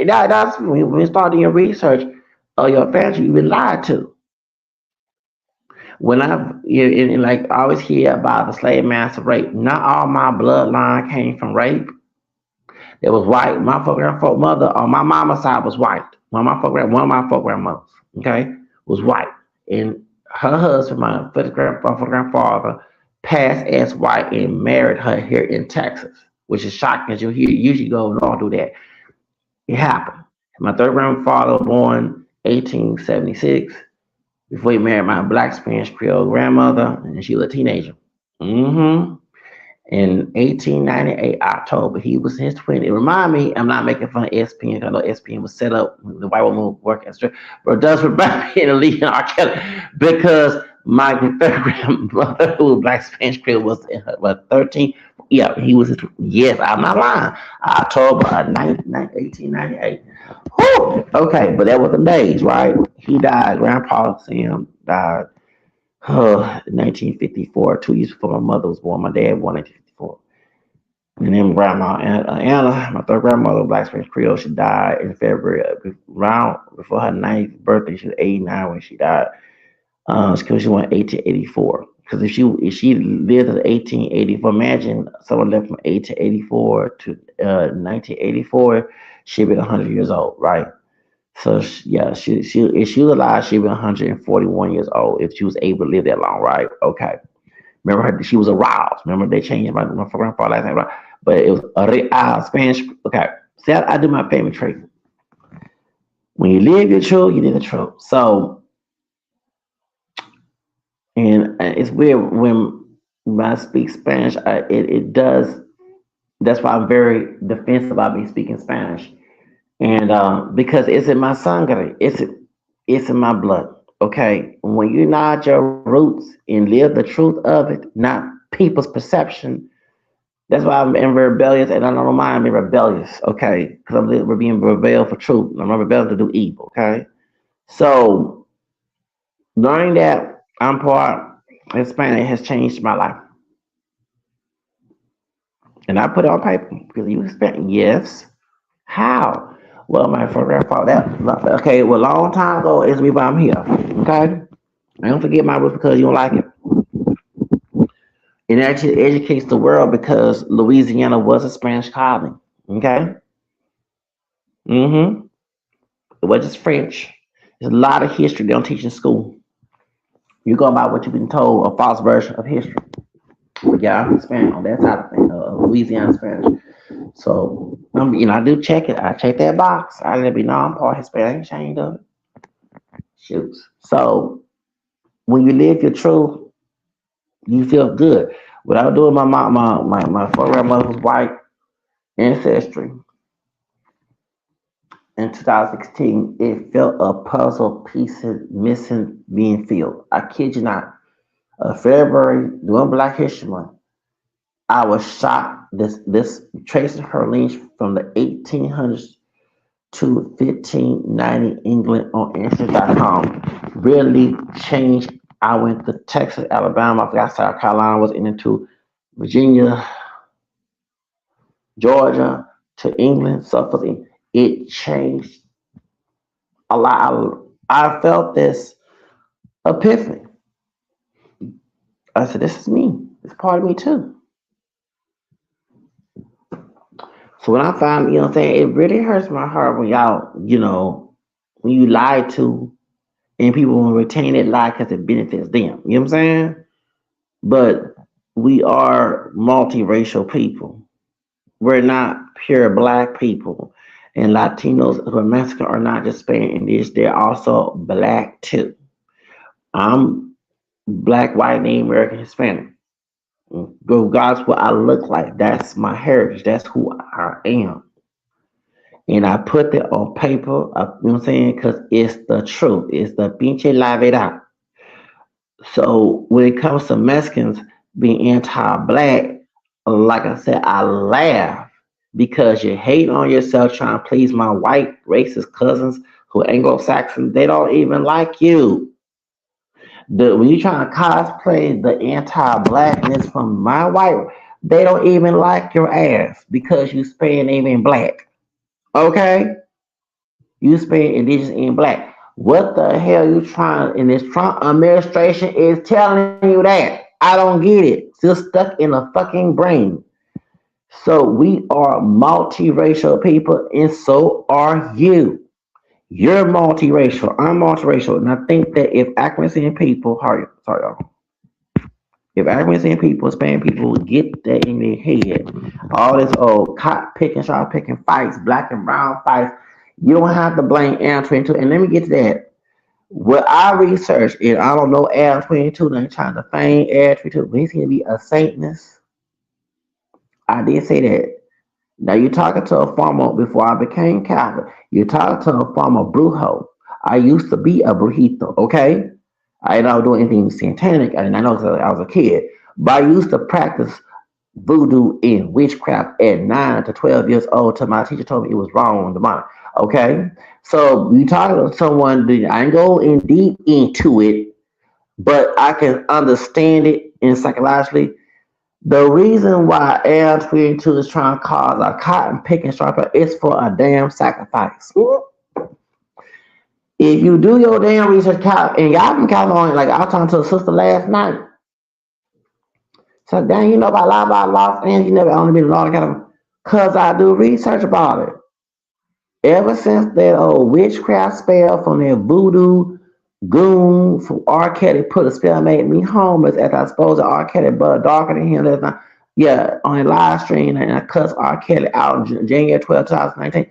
That's when you start doing your research of your family, you've been lied to. When like I always hear about the slave master rape, not all my bloodline came from rape. It was white. My folk mother on my mama's side was white. One of my folk grandmothers, okay, was white. And her husband, my grandfather, passed as white and married her here in Texas, which is shocking because you hear usually go, don't do that. It happened. My third grandfather was born 1876 before he married my black Spanish Creole grandmother, and she was a teenager. hmm In 1898 October, he was his twin. It remind me, I'm not making fun of SPN. I know SPN was set up when the white woman working straight, but it does remind me of the Lee and R. Kelly because my third grandmother, who was black Spanish Creole, was in her what, 13. Yeah, he was his. Yes, I'm not lying. October 1898. Whew. Okay, but that was the days, right? He died. Grandpa Sam died 1954, 2 years before my mother was born. My dad born 1954. And then grandma Anna, my third grandmother, Black Spanish Creole, she died in February, around before her ninth birthday. She was 89 when she died. Because she went 1884. Because if she lived in 1884, imagine someone lived from 1884 to 1984, she'd been 100 years old, right? So yeah, she if she was alive, she'd be 141 years old if she was able to live that long, right? Okay. Remember her? She was aroused. Remember they changed my grandfather last name, right? But it was Spanish. Okay. See, I do my family trait. When you live your truth, you live the truth. So, and it's weird when I speak Spanish, it does. That's why I'm very defensive about me speaking Spanish, and because it's in my sangre, it's in my blood. Okay, when you know your roots and live the truth of it, not people's perception. That's why I'm in rebellious, and I don't mind being rebellious. Okay, because we're being rebel for truth. I'm not rebellious to do evil. Okay, so learning that I'm part Hispanic has changed my life. And I put it on paper because you expect yes. How? Well, my first grandfather that okay, well long time ago is me why I'm here. Okay? I don't forget my roots because you don't like it. It actually educates the world because Louisiana was a Spanish colony. Okay? Mm-hmm. It was just French. There's a lot of history they don't teach in school. You go by what you've been told, a false version of history. But yeah, I'm Spanish on that side of things, Louisiana Spanish. So, I do check it. I check that box. I let me know I'm part Hispanic. I ain't ashamed of it. Shoots. So, when you live your truth, you feel good. What I was doing, my mom, my grandmother was white ancestry in 2016. It felt a puzzle pieces missing being filled. I kid you not. February, doing Black History Month, I was shocked. This tracing her lineage from the 1800s to 1590 England on Ancestry.com really changed. I went to Texas, Alabama, I forgot South Carolina was into Virginia, Georgia, to England, Suffolk. It changed a lot. I felt this epiphany. I said, this is me. It's part of me too. So when I found, what I'm saying, it really hurts my heart when y'all, when you lie to and people will retain that lie because it benefits them. You know what I'm saying? But we are multiracial people. We're not pure black people. And Latinos who are Mexican are not just Spanish, they're also black too. I'm black, white, Native American, Hispanic. Regardless what I look like, that's my heritage. That's who I am. And I put that on paper, you know what I'm saying? Because it's the truth. It's the pinche la verdad. So when it comes to Mexicans being anti-black, like I said, I laugh because you hate on yourself trying to please my white racist cousins who are Anglo-Saxon. They don't even like you. When you trying to cosplay the anti-blackness from my white, they don't even like your ass because you spaying them in black. Okay? You spend indigenous in black. What the hell you trying? And this Trump administration is telling you that. I don't get it. Still stuck in the fucking brain. So we are multiracial people, and so are you. You're multiracial. I'm multiracial, and I think that if African people, sorry, y'all. If African people, Hispanic people get that in their head, all this old cotton picking, sharp picking fights, black and brown fights, you don't have to blame Adam 22. And let me get to that. What I researched, and I don't know Adam 22, they're trying to feign Adam 22, but he's going to be a Satanist. I did say that. Now you're talking to a farmer before I became Catholic. You're talking to a farmer brujo. I used to be a brujito, okay? I didn't know doing anything satanic. I didn't know because I was a kid. But I used to practice voodoo and witchcraft at 9 to 12 years old till my teacher told me it was wrong on the mind. Okay? So you talking to someone, I ain't go in deep into it, but I can understand it and psychologically. The reason why Al 22 is trying to cause a cotton picking striper is for a damn sacrifice. If you do your damn research, and y'all can count on it, like I was talking to a sister last night. So dang, you know about a lot about Los Angeles, you never only been in a lot of kind of, cause I do research about it. Ever since that old witchcraft spell from that voodoo goon from R. Kelly put a spell made me homeless after I supposed to R. Kelly but darker than him last night. Yeah, on a live stream and I cussed R. Kelly out on January 12th, 2019.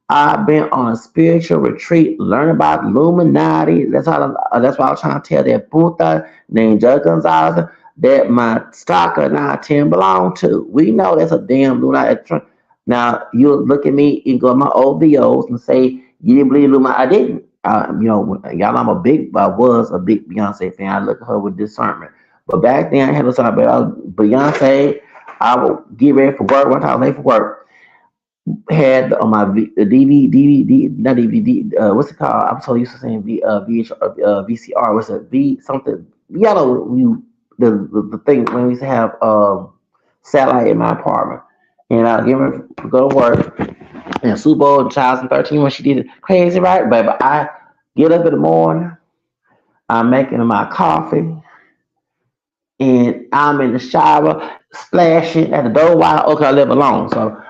I've been on a spiritual retreat, learn about Illuminati. That's why I was trying to tell that puta named Judge Gonzalez that my stalker now 10 belong to. We know that's a damn Illuminati. Now you look at me and go to my old videos and say you didn't believe Illuminati. I didn't. Y'all, I was a big Beyonce fan. I look at her with discernment. But back then I had to start about Beyonce. I would get ready for work. One time I was late for work had on my DVD, not DVD, what's it called? I'm so used to saying VCR. What's it? Something yellow. The thing when we used to have satellite in my apartment. And I give her to go to work. And Super Bowl 2013 when she did it crazy, right? But I get up in the morning, I'm making my coffee, and I'm in the shower, splashing at the door while okay, I live alone. So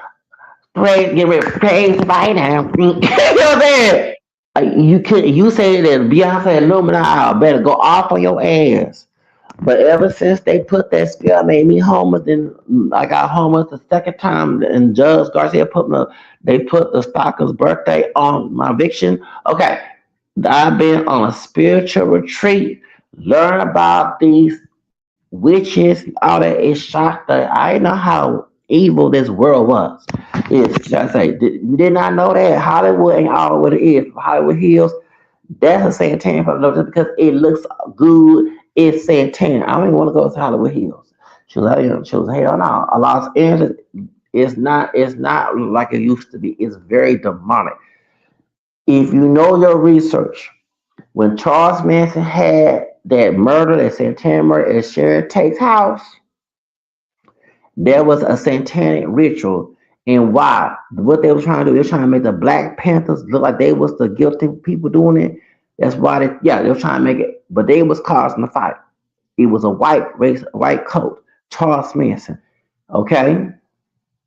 pray, get ready, praise right now. You know what I'm saying? You say that Beyonce and Illuminati better go off on your ass. But ever since they put that spell, made me homeless. Then I got homeless the second time, and Judge Garcia they put the stalker's birthday on my eviction. Okay, I've been on a spiritual retreat, learn about these witches, all that. It shocked that I didn't know how evil this world was. It's just say, you did not know that Hollywood ain't all what it is. Hollywood Hills, that's a satanic for just because it looks good. It's satanic. I don't even want to go to Hollywood Hills. She was hell no. Los Angeles it's not like it used to be. It's very demonic. If you know your research, when Charles Manson had that murder, that satanic murder at Sharon Tate's house, there was a satanic ritual. And why? What they were trying to do, they were trying to make the Black Panthers look like they was the guilty people doing it. That's why they were trying to make it, but they was causing the fight. It was a white coat, Charles Manson. Okay,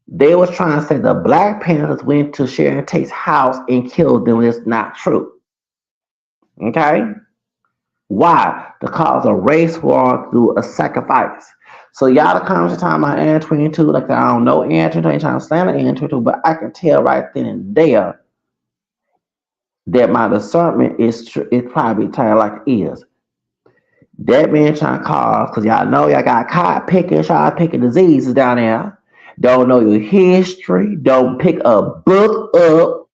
they was trying to say the Black Panthers went to Sharon Tate's house and killed them. It's not true. Okay, why? To cause a race war through a sacrifice. So y'all the comments talking about Aaron 22, like I don't know Aaron 22, trying to slam Aaron 22, but I can tell right then and there that my discernment is probably tired like it is. That man trying to cause, because y'all know y'all got caught picking, trying picking diseases down there. Don't know your history. Don't pick a book up,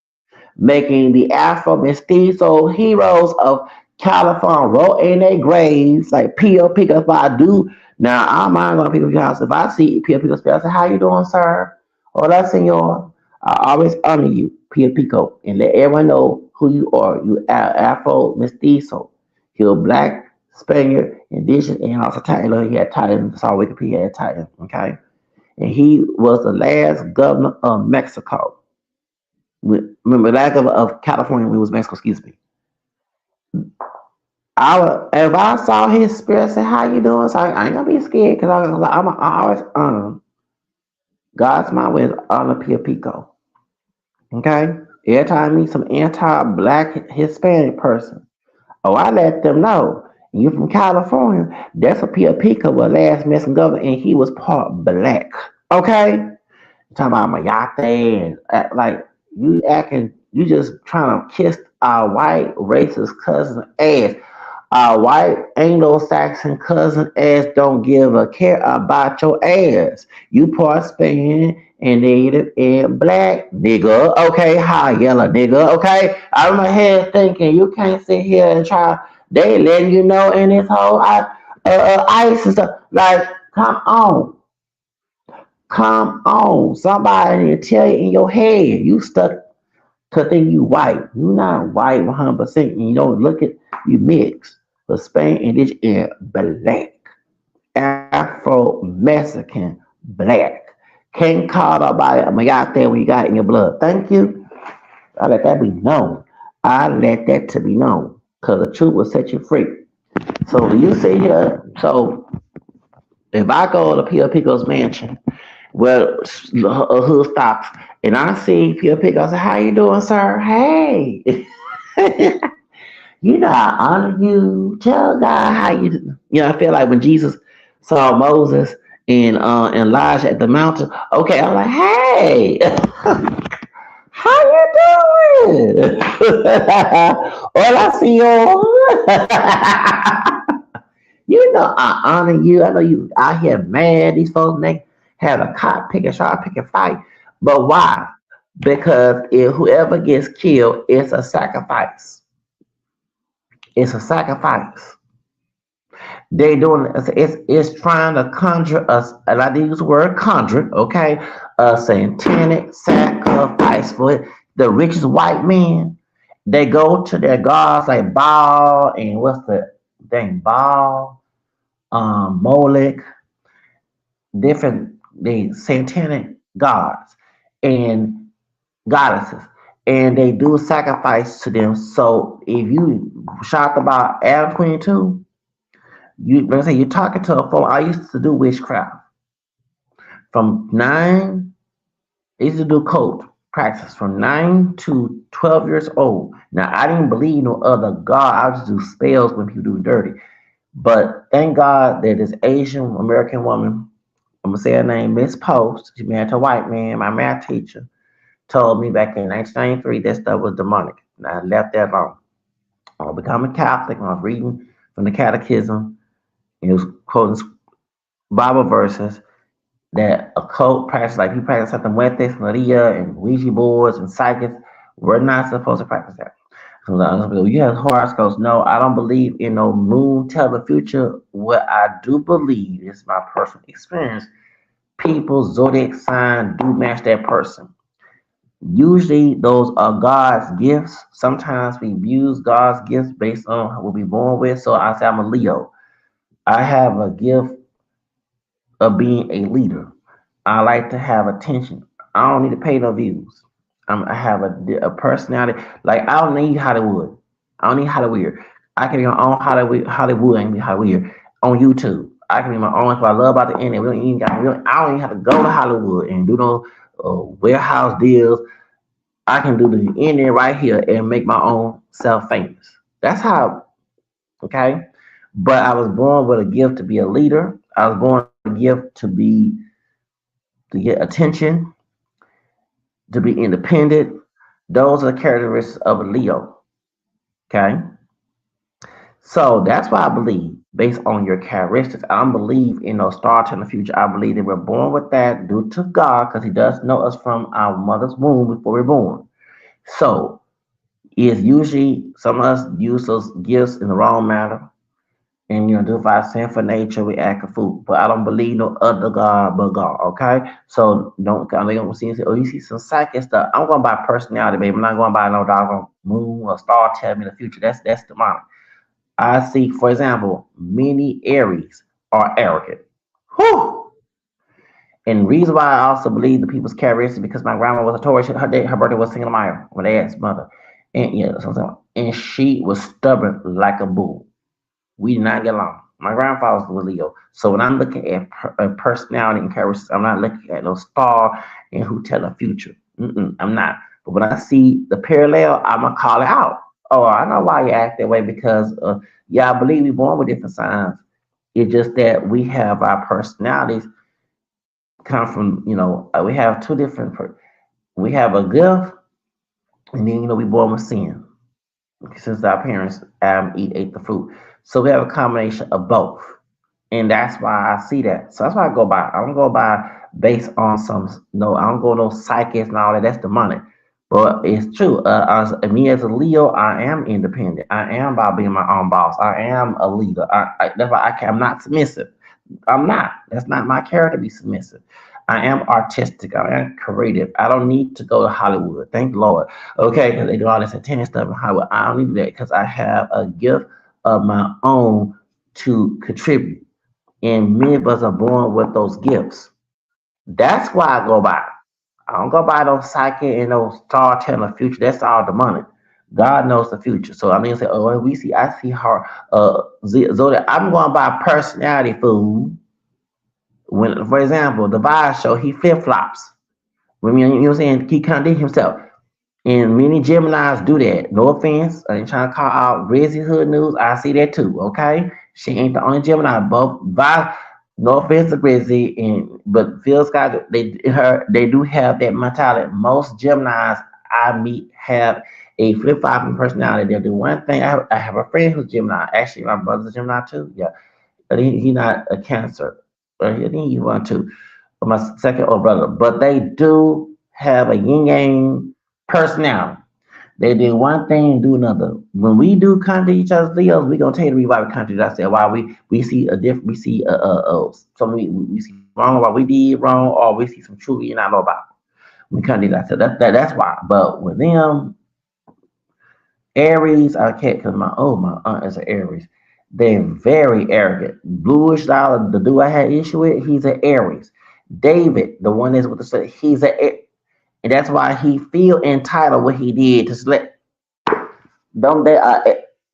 making the Afro Mestizo heroes of California wrote in their graves like P.O. Pico. If I do, now I'm not going to pick up your house. If I see P.O. Pico, I say, how you doing, sir? Hola, senor. I always honor you, P.O. Pico, and let everyone know who you are. You Afro Mestizo. You're black, Spaniard, indigenous, and also Titan. He had Titan. Saw Wikipedia had Titan. Okay, and he was the last governor of Mexico. Remember, last governor of California when it was Mexico. Excuse me. If I saw his spirit, say, "How you doing?" So I ain't gonna be scared because I always honor him. God's my way is honor Pia Pico. Okay, every time I meet some anti-black Hispanic person, oh, I let them know. You from California? That's a Pia Pico was last Mexican governor, and he was part black. Okay, talking about Mayate and like you acting, you just trying to kiss our white racist cousin ass. Our white Anglo-Saxon cousin ass don't give a care about your ass. You part Spanish and Native and black nigga. Okay, high yellow nigga. Okay, I'm in my head thinking you can't sit here and try. They letting you know in this whole ice and stuff. Like, come on. Somebody need to tell you in your head. You stuck to think you white. You not white 100%. And you don't look at you mix. But Spain and this is black. Afro Mexican black. Can't call nobody a mayate when you got it in your blood. Thank you. I let that be known. I let that to be known. Because the truth will set you free. So when you sit here, so if I go to Pio Pico's mansion, well, hood stops, and I see Pio Pico, I say, how you doing, sir? Hey. You know, I honor you. Tell God how I feel like when Jesus saw Moses and Elijah at the mountain. Okay, I'm like, hey, how you doing? Hola, senor. You know, I honor you. I know you out here mad. These folks they have a cop pick a shot, pick a fight. But why? Because if whoever gets killed, it's a sacrifice. It's a sacrifice. They doing it's trying to conjure us, and I use the word conjure, okay? A satanic sacrifice for it. The richest white men, they go to their gods like Baal and what's the thing? Baal, Molech, different the satanic gods and goddesses, and they do sacrifice to them. So if you shocked about Adam 22, you let's say you're talking to a phone. I used to do witchcraft from 9. I used to do code practice from 9 to 12 years old. Now I didn't believe no other god. I just do spells when people do dirty. But thank God that this Asian American woman, I'm gonna say her name, Miss Post, she married to a white man, my math teacher, told me back in 1993 that stuff was demonic. And I left that alone. I was becoming Catholic and I was reading from the catechism and it was quoting Bible verses that occult practice, like you practice something with this, Maria and Ouija boards and psychics, we're not supposed to practice that. So you have horoscopes. No, I don't believe in no moon tell the future. What I do believe is my personal experience. People's zodiac sign do match that person. Usually those are God's gifts. Sometimes we use God's gifts based on what we're born with. So I say I'm a Leo. I have a gift of being a leader. I like to have attention. I don't need to pay no views. I have a personality. Like I don't need Hollywood. I don't need Hollywood. I can be my own Hollywood and be Hollywood on YouTube. I can be my own. That's what I love about the internet. I don't even have to go to Hollywood and do no warehouse deals. I can do the internet right here and make my own self famous. That's how. Okay. But I was born with a gift to be a leader. I was born with a gift to get attention, to be independent. Those are the characteristics of a Leo. Okay. So that's why I believe, based on your characteristics, I don't believe in no star in the future. I believe that we're born with that due to God, because He does know us from our mother's womb before we're born. So it's usually some of us use those gifts in the wrong manner. And do if I sin for nature, we act a fool. But I don't believe no other God but God. Okay, so don't I don't see oh you see some psychic stuff. I'm going by personality, baby. I'm not going by no doggone moon or star tell me the future. That's demonic. I see, for example, many Aries are arrogant. Whew. And the reason why I also believe the people's characteristics because my grandma was a Taurus. Her birthday was single Maya when they asked mother, and and she was stubborn like a bull. We did not get along. My grandfather was Leo. So when I'm looking at personality and characteristics, I'm not looking at no star and who tell the future. I'm not. But when I see the parallel, I'm going to call it out. Oh, I know why you act that way because, yeah, I believe we're born with different signs. It's just that we have our personalities come from, we have two different, we have a gift and then, we're born with sin since our parents ate the fruit. So we have a combination of both. And that's why I see that. So that's why I go by. I don't go by based on some, no, I don't go no psychics and all that. That's demonic. But it's true. Me as a Leo, I am independent. I am about being my own boss. I am a leader. That's why I'm not submissive. I'm not. That's not my character to be submissive. I am artistic. I am creative. I don't need to go to Hollywood. Thank the Lord. Okay, because they do all this attendance stuff in Hollywood. I don't need that because I have a gift of my own to contribute. And many of us are born with those gifts. That's why I go by. I don't go by those psychic and those star telling the future. That's all demonic. God knows the future. So I mean, say, oh, I see her. Zodiac. I'm going by personality, food. When, for example, the Vibe show, he flip flops. When you know what I'm saying, he contradicts himself. And many Geminis do that. No offense. I ain't trying to call out Rizzy Hood News. I see that too. Okay, she ain't the only Gemini. Both Vibe. No offense to Rizzy, but Phil Scott, they do have that mentality. Most Geminis I meet have a flip flopping personality. They'll do one thing. I have a friend who's Gemini. Actually, my brother's a Gemini too. Yeah, but he not a Cancer. I think he's one too. But my second older brother. But they do have a yin yang personality. They do one thing and do another. When we do content each other's Leos, we gonna tell you the reason why we content. I said why we see a different, we see some we see wrong, why we did wrong, or we see some truth you not know about. We content. I said that's why. But with them, Aries, I can't because my aunt is an Aries. They're very arrogant. Bluish dollar, the dude I had issue with, he's an Aries. David, the one that's with the he's a, and that's why he feel entitled what he did to let them. They are,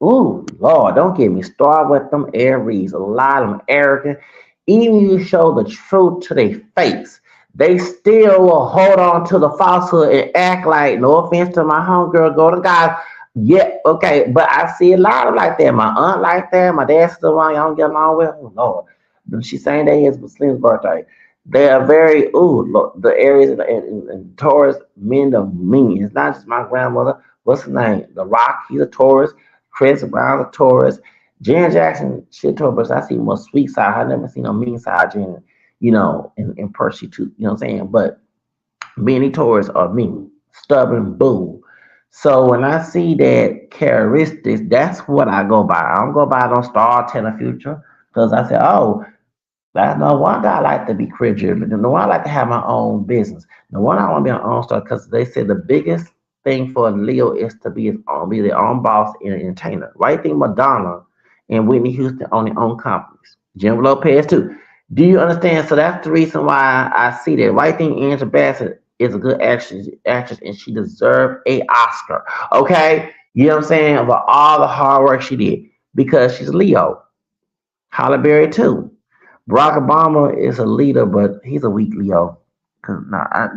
ooh, Lord, don't get me started with them Aries. A lot of them arrogant. Even you show the truth to their face, they still will hold on to the falsehood and act like, no offense to my homegirl, go to God. Yeah, okay, but I see a lot of like that. My aunt like that. My dad's the one y'all don't get along with. Oh Lord, she saying that is Slim's birthday. They are very look, the areas and Taurus men of mean. It's not just my grandmother. What's his name? The Rock. He's a Taurus. Chris Brown a Taurus. Jan Jackson, shit Taurus. I see more sweet side. I never seen a mean side, Jan. In Percy too. You know what I'm saying? But many Taurus are mean, stubborn, bull. So when I see that characteristics, that's what I go by. I don't go by no star telling future because I say, oh, that's no wonder I like to be career driven. No wonder I like to have my own business. No wonder I want to be an own star because they said the biggest thing for Leo is to be his own, be their own boss and an entertainer. Right thing Madonna and Whitney Houston own their own companies. Jennifer Lopez too. Do you understand? So that's the reason why I see that. Right thing Angela Bassett is a good actress and she deserved a Oscar. Okay? You know what I'm saying? About all the hard work she did. Because she's Leo. Halle Berry too. Barack Obama is a leader, but he's a weak Leo. Cause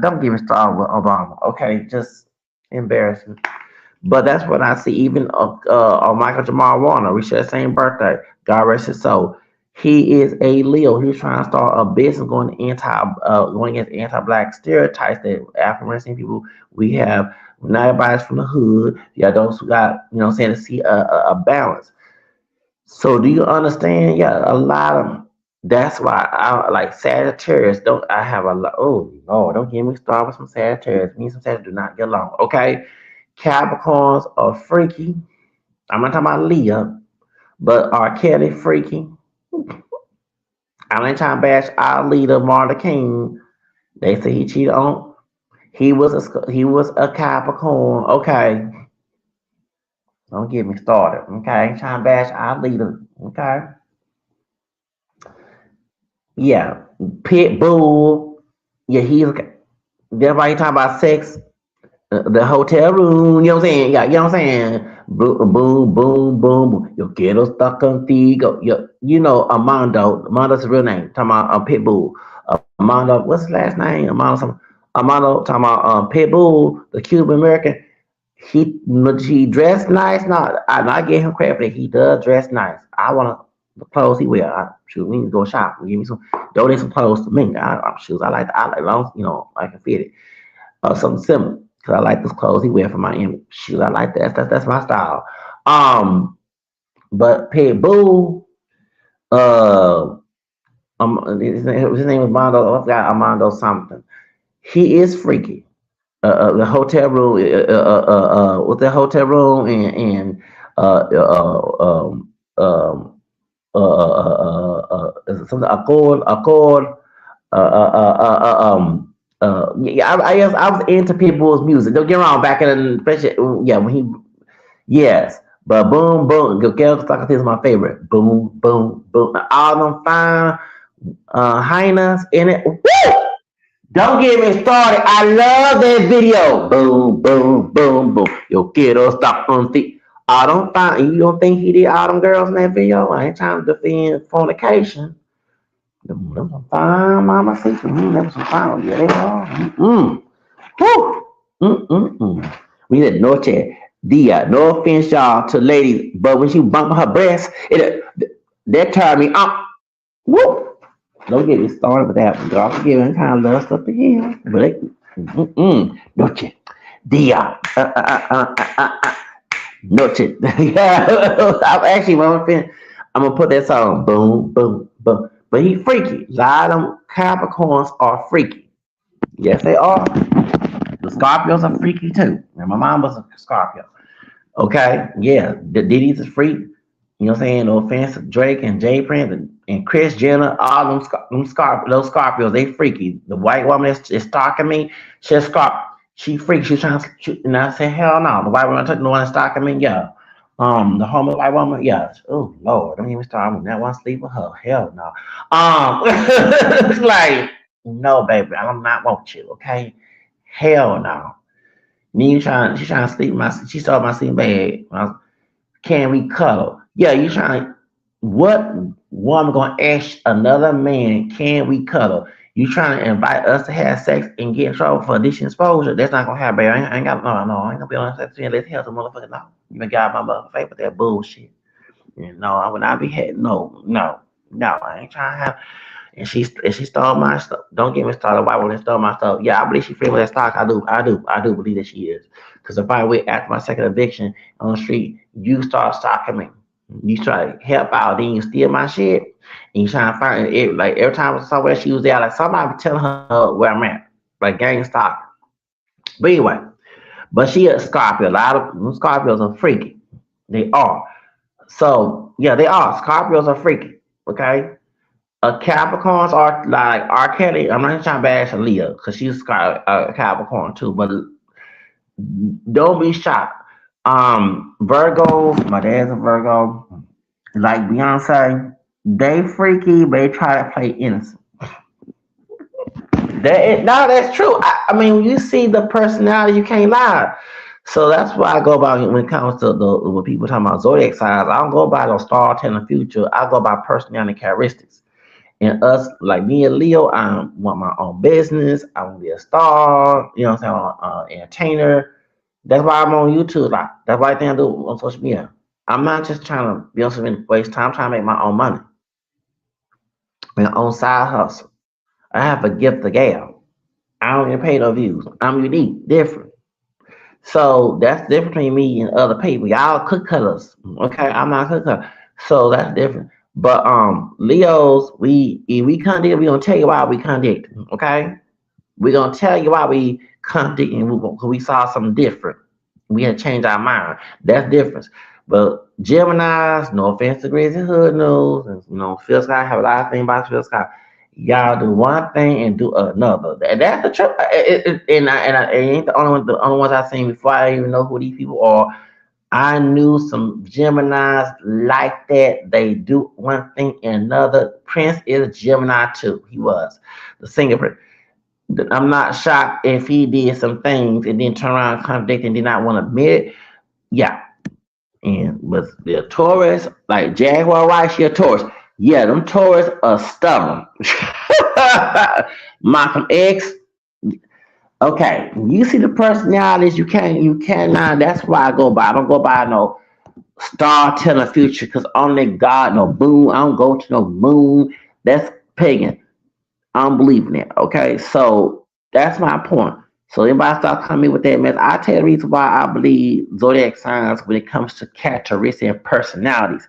don't get me started with Obama. Okay, just embarrassing. But that's what I see. Even Michael Jamal Warner, we share the same birthday. God rest his soul. He is a Leo. He's trying to start a business going against anti-black stereotypes that African American people we have. Not everybody's from the hood. Yeah, those who got saying to see a balance. So do you understand? Yeah, a lot of that's why I like Sagittarius. Don't I have a lot? Oh Lord, don't get me started with some Sagittarius. Me and some Sagittarius do not get along. Okay, Capricorns are freaky. I'm not talking about Leah, but R. Kelly freaky. I ain't trying to bash our leader Martin King. They say he cheated on. He was a Capricorn. Okay, don't get me started. Okay, I ain't trying to bash our leader. Okay, yeah, Pitbull. Yeah, that's why he talking about sex. The hotel room, you know what I'm saying? Yeah, you know what I'm saying? Boom, boom, boom, boom, boom. Yo quiero estar contigo. Armando. Armando's his real name. Talking about Pitbull. Armando, what's his last name? Armando talking about Pitbull, the Cuban American. He dressed nice. No, I give him credit for that. He does dress nice. I want the clothes he wear. Shoot, we need to go shop. Give me some, donate some clothes to me. Shoes. I like long, I can fit it something similar because I like those clothes he wear for my image. Shoot, I like that. That's my style. Um, but Pitbull, uh, his name was Mondo. I forgot Armando something. He is freaky. The hotel room, with the hotel room and something accord. Yeah, I was into Pitbull's music. Don't get me wrong, back in the especially yeah when he yes, but boom boom, Gil Scott is my favorite. Boom boom boom, all them fine hyenas in it. Woo! Don't get me started. I love that video. Boom boom boom boom. Yo quiero stop on the. I don't find you don't think he did all them girls in that video? I ain't trying to defend fornication. Them some fine mama features. Them some fine. Yeah, they are. Woo. We said noche dia. No offense, y'all, to ladies, but when she bump her breast, that turned me up. Woo. Don't get me started with that one. God forgive me. Kind of love stuff to hear, but noche dia. Noche. Yeah. I'm actually I'm gonna put that song. Boom, boom, boom. But he freaky. A lot of them Capricorns are freaky. Yes, they are. The Scorpios are freaky too. And my mom was a Scorpio. Okay, yeah. The Diddy's a freak. You know what I'm saying? No offense to Drake and Jay Prince and Chris Jenner, all those Scorpios, they freaky. The white woman is stalking me, she's Scorpio. She freaks. She's trying to shoot, and I say, hell no. The white woman took the one stalking me, yeah. The homeless white woman, yeah. Oh Lord, don't even start. I would not want to sleep with her. Hell no. Like No, baby, I do not want you. Okay, hell no. Then she trying to sleep in my, she saw my sleeping bag. Can we cuddle? Yeah, you trying. What woman gonna ask another man? Can we cuddle? You trying to invite us to have sex and get in trouble for addiction exposure? That's not gonna happen, baby. I ain't got no, no. I ain't gonna be on sex. Let's have some motherfucker. No, you been got my motherfucker face with that bullshit. And no, I would not be had. No, no, no. I ain't trying to have. And she stole my stuff. Don't get me started. Why would she stole my stuff? Yeah, I believe she feel that stock. I do believe that she is. Because if I wait after my second eviction on the street, you start stalking me. You try to help out, then you steal my shit, and you trying to find it. Like every time somewhere she was there, like somebody be telling her where I'm at, like gang stalk. But anyway, but she a Scorpio. A lot of Scorpios are freaky. They are. So yeah, they are. Scorpios are freaky. Okay. Capricorns are like R. Kelly. I'm not trying to bash Leah because she's got a Capricorn too, but don't be shocked. Virgo, my dad's a Virgo. Like Beyonce, they freaky, but they try to play innocent. No, that's true. I mean, when you see the personality, you can't lie. So that's why I go by when it comes to the when people talking about zodiac signs. I don't go by those star telling the future. I go by personality characteristics. And us, like me and Leo, I want my own business. I want to be a star. You know what I'm saying? Entertainer. That's why I'm on YouTube a lot. That's why I think I do on social media. I'm not just trying to be on social media waste time. I'm trying to make my own money, my own side hustle. I have a gift to gab. I don't get paid no views. I'm unique, different. So that's different between me and other people. Y'all cook cutters. Okay, I'm not a cook cutter. So that's different. But Leos, we if we contradict, we gonna tell you why we contradict. Okay? We gonna tell you why we contradict and we saw something different. We had to change our mind. That's difference. But Gemini's, no offense to Grizzly Hood News, and Phil Scott have a lot of things about Phil Scott. Y'all do one thing and do another. That's the truth. It ain't the only ones I seen before I even know who these people are. I knew some Geminis like that. They do one thing and another. Prince is a Gemini too. He was the singer. I'm not shocked if he did some things and then turn around and contradict and did not want to admit it. Yeah, and with the Taurus, like Jaguar Rice, she a Taurus. Yeah, them Taurus are stubborn. Malcolm X. Okay, you see the personalities. You cannot. That's why I go by. I don't go by no star telling future because only God no moon. I don't go to no moon. That's pagan. I don't believe in it. Okay, so that's my point. So anybody start coming with that mess, I tell you the reason why I believe zodiac signs when it comes to characteristics and personalities.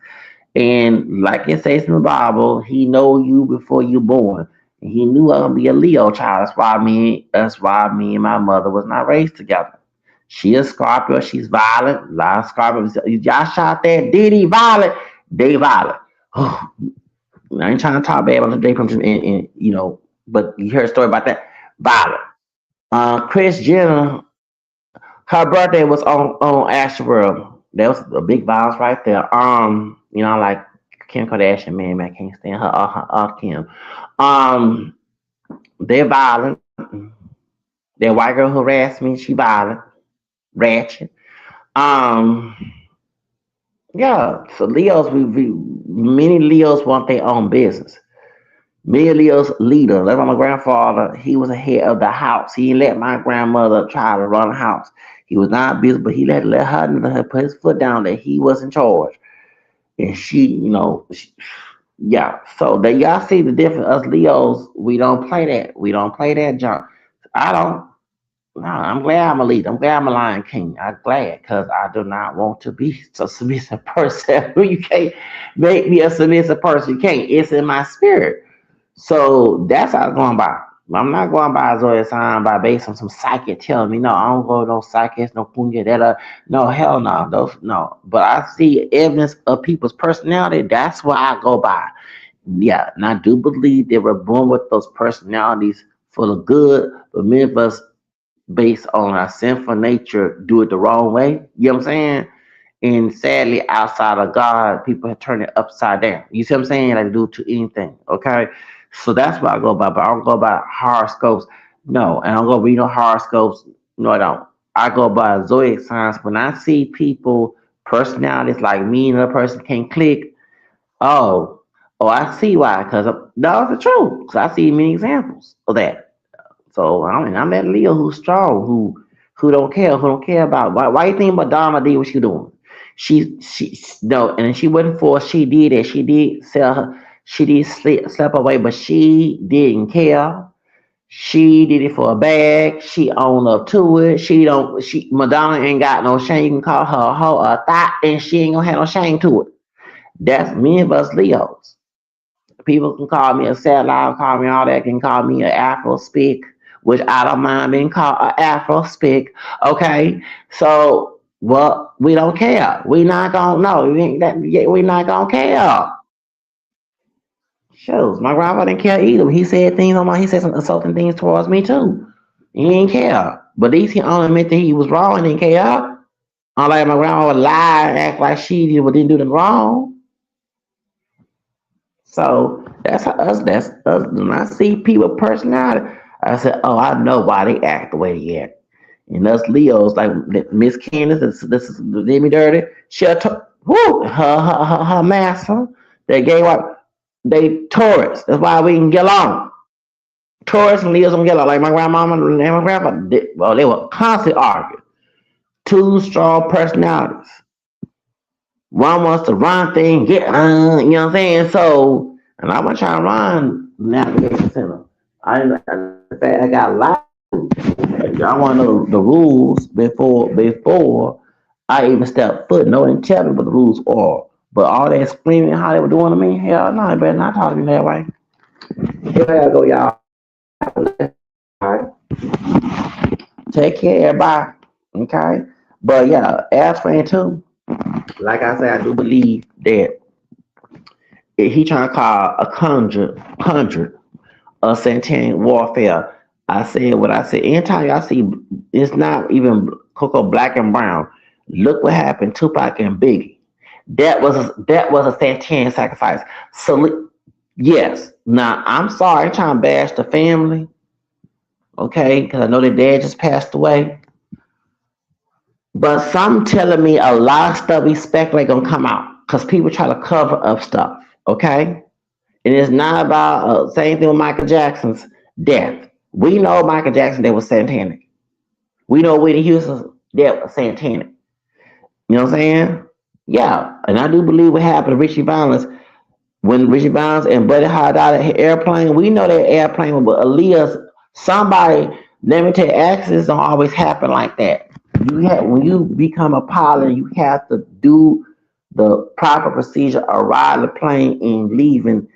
And like it says in the Bible, he know you before you born. And he knew I was gonna be a Leo child. That's why me and my mother was not raised together. She is Scorpio, she's violent. A lot of Scorpios, y'all shot that Diddy violent, they violent. I ain't trying to talk bad about the day from but you heard a story about that. Violent. Chris Jenner, her birthday was on Astroworld. That was a big violence right there. Like Kim Kardashian, man, I can't stand her Kim. Um, they're violent. That white girl who harassed me, she violent, ratchet. Um, yeah. So Leos, many Leos want their own business. Many Leos leader. That's why my grandfather, he was the head of the house. He didn't let my grandmother try to run the house. He was not busy, but he let her put his foot down that he was in charge. And yeah. So that y'all see the difference. Us Leos, we don't play that. We don't play that junk. I don't. No, I'm glad I'm a leader. I'm glad I'm a Lion King. I'm glad because I do not want to be a submissive person. You can't make me a submissive person. You can't. It's in my spirit. So that's how I'm going by. I'm not going by a zodiac sign by based on some psychic telling me no. I don't go to no psychics, no punya that. No, hell no, those no. But I see evidence of people's personality. That's what I go by. Yeah, and I do believe they were born with those personalities for the good, but many of us, based on our sinful nature, do it the wrong way. You know what I'm saying? And sadly, outside of God, people have turned it upside down. You see what I'm saying? Like they do to anything. Okay. So that's what I go by. But I don't go by horoscopes. No, and I don't go read no horoscopes. No, I don't. I go by zodiac signs. When I see people, personalities like me and another person can click, oh, oh, I see why. Because that's the truth. Because I see many examples of that. So I mean, I'm that Leo who's strong, who don't care about why you think Madonna did what she doing. She no, and she wasn't forced. She did it. She did sell her. She did slip away, but she didn't care. She did it for a bag. She owned up to it. She don't. She Madonna ain't got no shame. You can call her a hoe, a thought, and she ain't gonna have no shame to it. That's many of us Leos. People can call me a satellite, call me all that, can call me an Afro speak, which I don't mind being called an Afro speak. Okay, so well, we don't care. We not gonna know. We not gonna care. Shows my grandfather didn't care either. He said things on my. He said some insulting things towards me too. He didn't care. But at least he only admit that he was wrong and didn't care. Unlike my grandma would lie and act like she did but didn't do them wrong. So that's how us. That's us. When I see people personality, I said, "Oh, I know why they act the way they act." And us Leos, like Miss Candace, this is did me dirty. Woo, her master. They gave up. They Taurus. That's why we can get along. Taurus and Leos don't get along. Like my grandmama and my grandpa. Well, they were constantly arguing. Two strong personalities. One wants to run thing, get you know what I'm saying? So, and I'm gonna try to run navigation center. In fact, I got a lot. I want to know the rules before I even step foot. No one tell me what the rules are. But all that screaming how they were doing to me, hell no, you better not talk to me that way. Here I go, y'all. All right. Take care, everybody. Okay. But yeah, as friend too. Like I said, I do believe that he trying to call a conjure a satanic warfare. I said what I said. Anytime y'all see, it's not even Coco Black and Brown. Look what happened, Tupac and Biggie. That was a satanic sacrifice. So yes, now I'm sorry, I'm trying to bash the family, okay? Because I know their dad just passed away. But some telling me a lot of stuff we speculate gonna come out because people try to cover up stuff. Okay, and it's not about same thing with Michael Jackson's death. We know Michael Jackson that was satanic. We know Whitney Houston's death was satanic. You know what I'm saying? Yeah, and I do believe what happened to Richie Valens when Richie Valens and Buddy Holly died at airplane. We know that airplane, but Aaliyah's somebody. Let me tell you, accidents don't always happen like that. When you become a pilot, you have to do the proper procedure, arrive the plane and leaving.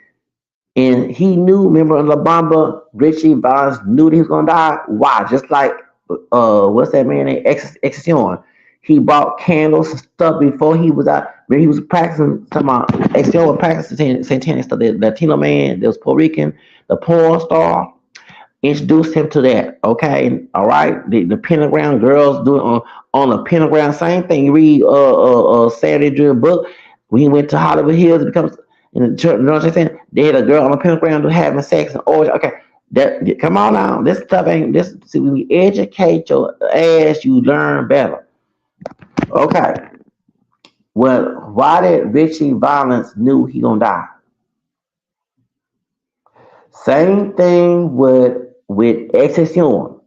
And he knew, remember in La Bamba, Richie Valens knew that he was gonna die. Why? Just like what's that man named Excion? He bought candles and stuff before he was out. When he was practicing, Excion was practicing satanic stuff. The Latino man, there was Puerto Rican, the porn star introduced him to that. Okay, all right. The pentagram girls doing on a pentagram, same thing. You read Saturday Drill book. When he went to Hollywood Hills, it becomes in the church. You know what I'm saying? They had a girl on a pentagram having sex and orgy. Okay, that come on now. This stuff ain't this. See, when you educate your ass, you learn better. Okay. Well, why did Richie Valens knew he gonna die? Same thing with Exception.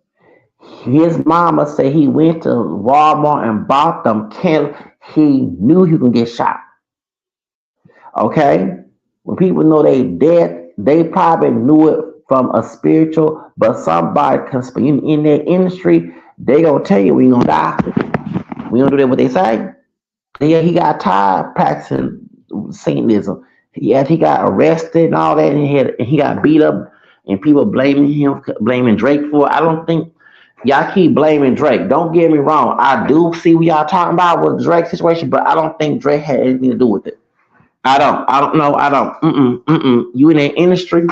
His mama said he went to Walmart and bought them candles. He knew he could get shot. Okay? When people know they dead, they probably knew it from a spiritual, but somebody in their industry, they gonna tell you we gonna die. We don't do that what they say. Yeah, he got tired practicing Satanism. He got arrested and all that, and he got beat up, and people blaming him, blaming Drake for it. I don't think y'all keep blaming Drake. Don't get me wrong. I do see what y'all talking about with the Drake situation, but I don't think Drake had anything to do with it. I don't. I don't know. I don't. You in that industry?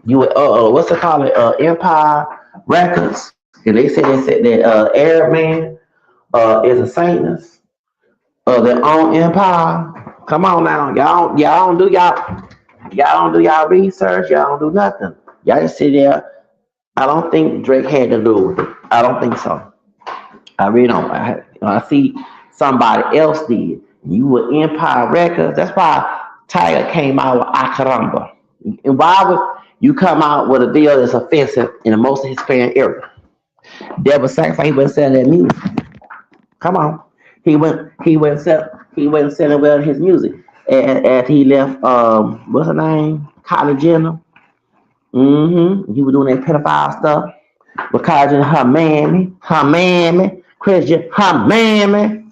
You what's it called? Empire Records, and they said that Arab man is a Satanist. Their own empire. Come on now, y'all don't do y'all. Y'all don't do y'all research. Y'all don't do nothing. Y'all just sit there. I don't think Drake had to do with it. I don't think so. I really don't. I see somebody else did. You were Empire Records. That's why Tiger came out with Akaramba. And why would you come out with a deal that's offensive in the most Hispanic area? Devil sacrifice. He wouldn't sell that music. Come on. He went selling well his music. And as he left what's her name? Kylie Jenner. He was doing that pedophile stuff. With Kylie Jenner, her mammy, Christian, her mammy.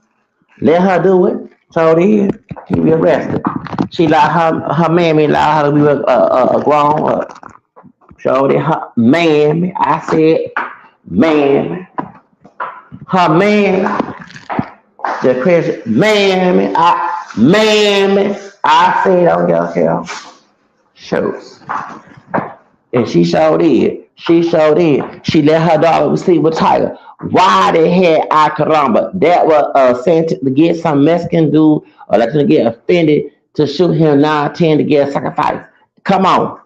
Let her do it. So did he be arrested. She her mammy allowed her to be a grown so did her mammy. I said mammy. Her mammy. The Christian mammy. I said okay. Shows. And she showed it. She let her daughter receive a title. Why they had Akaramba? That was sent to get some Mexican dude or like to get offended to shoot him 9-10 to get a sacrifice. Come on.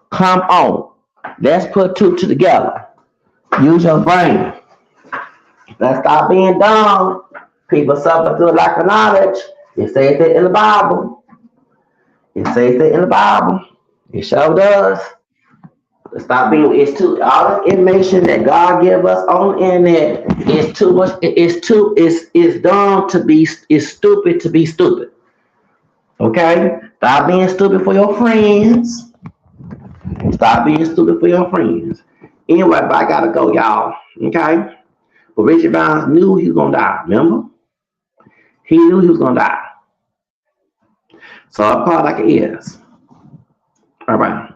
Let's put two together. Use your brain. Let's stop being dumb. People suffer through lack of knowledge. It says that in the Bible. It sure does. Stop being. It's too. All the information that God give us on the internet is too much. It's dumb to be. It's stupid to be stupid. Okay. Stop being stupid for your friends. Anyway, but I gotta go, y'all. Okay. But Richard Barnes knew he was gonna die. Remember? He knew he was gonna die. So I part like it is. All right.